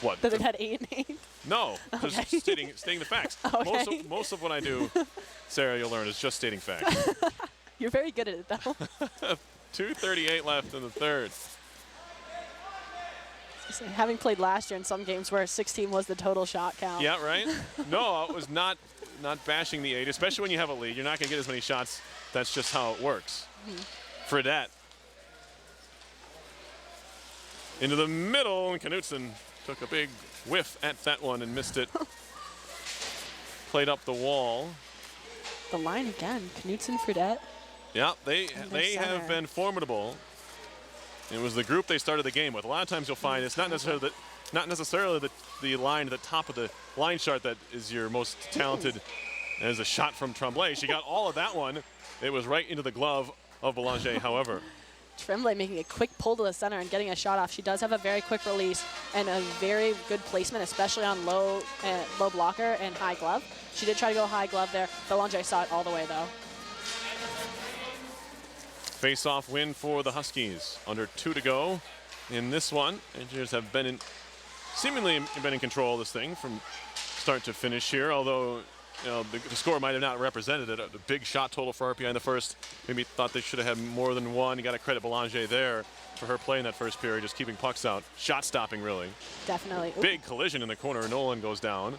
What? That they've had 8 and 8? No, Okay. just stating the facts. Okay. Most of what I do, Sarah, you'll learn, is just stating facts. You're very good at it, though. 2:38 left in the third. Having played last year in some games where 16 was the total shot count. Yeah, right? No, I was not bashing the 8, especially when you have a lead. You're not going to get as many shots. That's just how it works. Fredette. Into the middle, and Knutson took a big whiff at that one and missed it. Played up the wall. The line again, Knutson, Fredette. Yeah, they have been formidable. It was the group they started the game with. A lot of times you'll find it's not necessarily the line at the top of the line chart that is your most talented. As a shot from Tremblay. She got all of that one. It was right into the glove of Belanger, however. Tremblay making a quick pull to the center and getting a shot off. She does have a very quick release and a very good placement, especially on low blocker and high glove. She did try to go high glove there. Belanger saw it all the way, though. Face-off win for the Huskies. Under 2 to go in this one. Engineers have seemingly been in control of this thing from start to finish here, although the score might have not represented it. The big shot total for RPI in the first. Maybe thought they should have had more than one. You got to credit Belanger there for her play in that first period, just keeping pucks out. Shot stopping, really. Definitely. Big collision in the corner. Nolan goes down.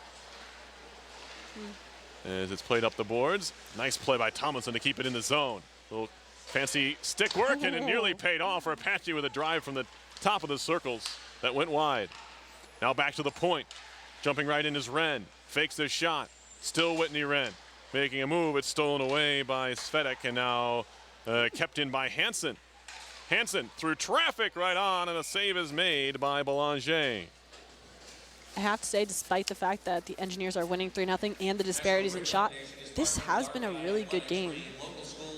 As it's played up the boards. Nice play by Tomlinson to keep it in the zone. Little fancy stick work, and it nearly paid off for Apache with a drive from the top of the circles that went wide. Now back to the point. Jumping right in is Wren. Fakes their shot. Still Whitney Wren. Making a move. It's stolen away by Svedek and now kept in by Hansen. Hansen through traffic right on, and a save is made by Belanger. I have to say, despite the fact that the Engineers are winning 3-0 and the disparities in shot, this has been a really good game.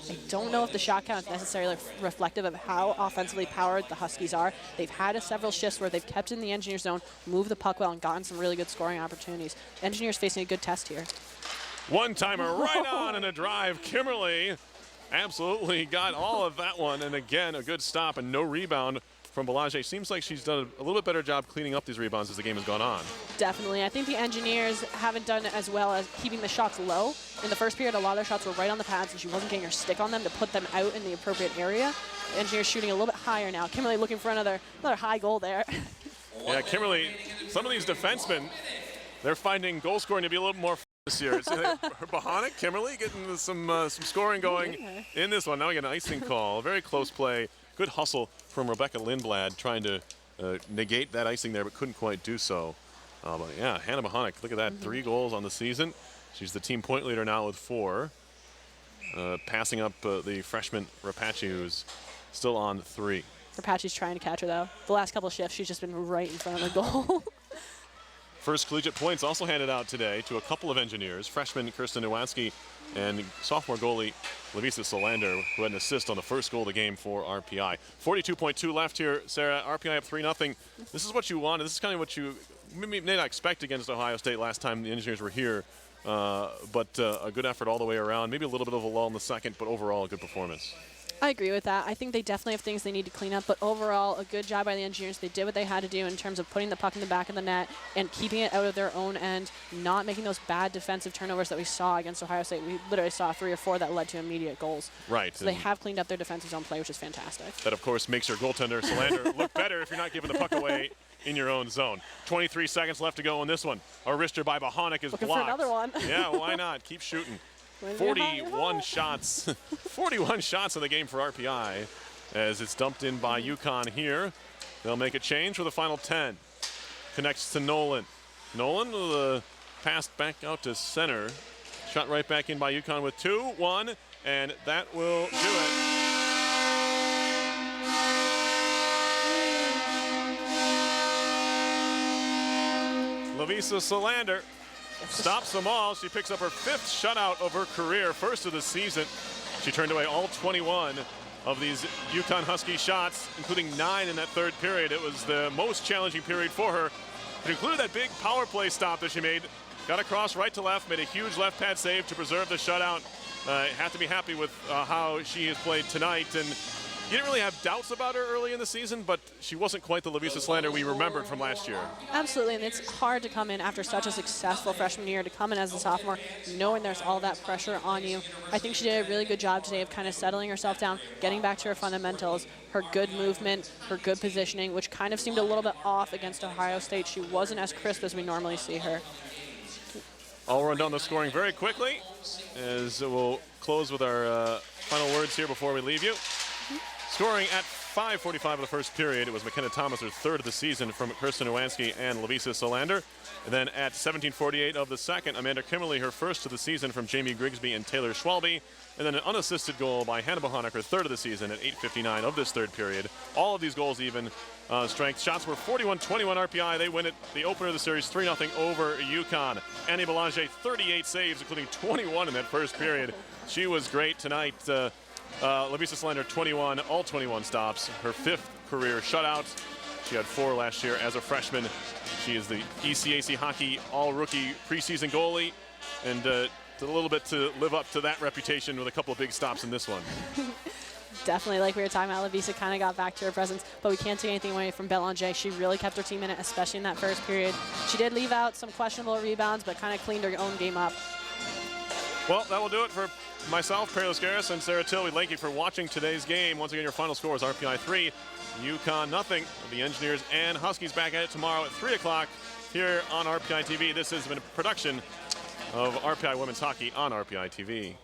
I don't know if the shot count is necessarily reflective of how offensively powered the Huskies are. They've had several shifts where they've kept in the Engineer zone, moved the puck well, and gotten some really good scoring opportunities. Engineers facing a good test here. One-timer right on in a drive. Kimberly absolutely got all of that one. And again, a good stop and no rebound from Belanger. Seems like she's done a little bit better job cleaning up these rebounds as the game has gone on. Definitely. I think the Engineers haven't done as well as keeping the shots low. In the first period, a lot of their shots were right on the pads, and she wasn't getting her stick on them to put them out in the appropriate area. The Engineers shooting a little bit higher now. Kimberly looking for another high goal there. Yeah, Kimberly, some of these defensemen, they're finding goal scoring to be a little more this year. It's Bohanic, Kimberly getting some scoring going in this one. Now we get an icing call. Very close play. Good hustle from Rebecca Lindblad trying to negate that icing there, but couldn't quite do so. But yeah, Hannah Bohanic, look at that, 3 goals on the season. She's the team point leader now with 4. Passing up the freshman Rapace, who's still on 3. Rapace's trying to catch her, though. The last couple of shifts, she's just been right in front of the goal. First collegiate points also handed out today to a couple of engineers, freshman Kirsten Nowacki and sophomore goalie Lavisa Solander, who had an assist on the first goal of the game for RPI. 42.2 left here, Sarah. RPI up 3-0. This is what you wanted. This is kind of what you may not expect against Ohio State last time the engineers were here. But a good effort all the way around. Maybe a little bit of a lull in the second, but overall a good performance. I agree with that. I think they definitely have things they need to clean up, but overall, a good job by the engineers. They did what they had to do in terms of putting the puck in the back of the net and keeping it out of their own end, not making those bad defensive turnovers that we saw against Ohio State. We literally saw 3 or 4 that led to immediate goals. Right. So they have cleaned up their defensive zone play, which is fantastic. That, of course, makes your goaltender, Solander, look better if you're not giving the puck away in your own zone. 23 seconds left to go in this one. A wrister by Bohonic is Looking blocked. for another one. Yeah, why not? Keep shooting. 41 shots. 41 shots in the game for RPI as it's dumped in by UConn here. They'll make a change for the final 10. Connects to Nolan. Nolan with a pass back out to center. Shot right back in by UConn with 2-1, and that will do it. Lavisa Solander stops them all. She picks up her 5th shutout of her career, first of the season. She turned away all 21 of these UConn Husky shots, including 9 in that third period. It was the most challenging period for her. It included that big power play stop that she made. Got across right to left, made a huge left pad save to preserve the shutout. Have to be happy with how she has played tonight. And you didn't really have doubts about her early in the season, but she wasn't quite the Lavisa Solander we remembered from last year. Absolutely, and it's hard to come in after such a successful freshman year, to come in as a sophomore, knowing there's all that pressure on you. I think she did a really good job today of kind of settling herself down, getting back to her fundamentals, her good movement, her good positioning, which kind of seemed a little bit off against Ohio State. She wasn't as crisp as we normally see her. I'll run down the scoring very quickly as we'll close with our final words here before we leave you. Scoring at 5:45 of the first period, it was McKenna Thomas, her 3rd of the season, from Kirsten Nowacki and Lavisa Solander. And then at 17:48 of the second, Amanda Kimmerly, her 1st of the season, from Jamie Grigsby and Taylor Schwalbe. And then an unassisted goal by Hannah Bohonic, her 3rd of the season, at 8:59 of this third period. All of these goals even strength. Shots were 41-21 RPI. They win it, the opener of the series, 3-0 over UConn. Annie Belanger, 38 saves, including 21 in that first period. She was great tonight. Lavisa Solander, 21, all 21 stops. Her 5th career shutout. She had 4 last year as a freshman. She is the ECAC Hockey All-Rookie preseason goalie, and did a little bit to live up to that reputation with a couple of big stops in this one. Definitely, like we were talking about, Lavisa kind of got back to her presence, but we can't take anything away from Belanger. She really kept her team in it, especially in that first period. She did leave out some questionable rebounds, but kind of cleaned her own game up. Well, that will do it for myself, Perry Lascaris, and Sarah Till. We thank you for watching today's game. Once again, your final score is RPI 3, UConn nothing. The Engineers and Huskies back at it tomorrow at 3 o'clock here on RPI TV. This has been a production of RPI Women's Hockey on RPI TV.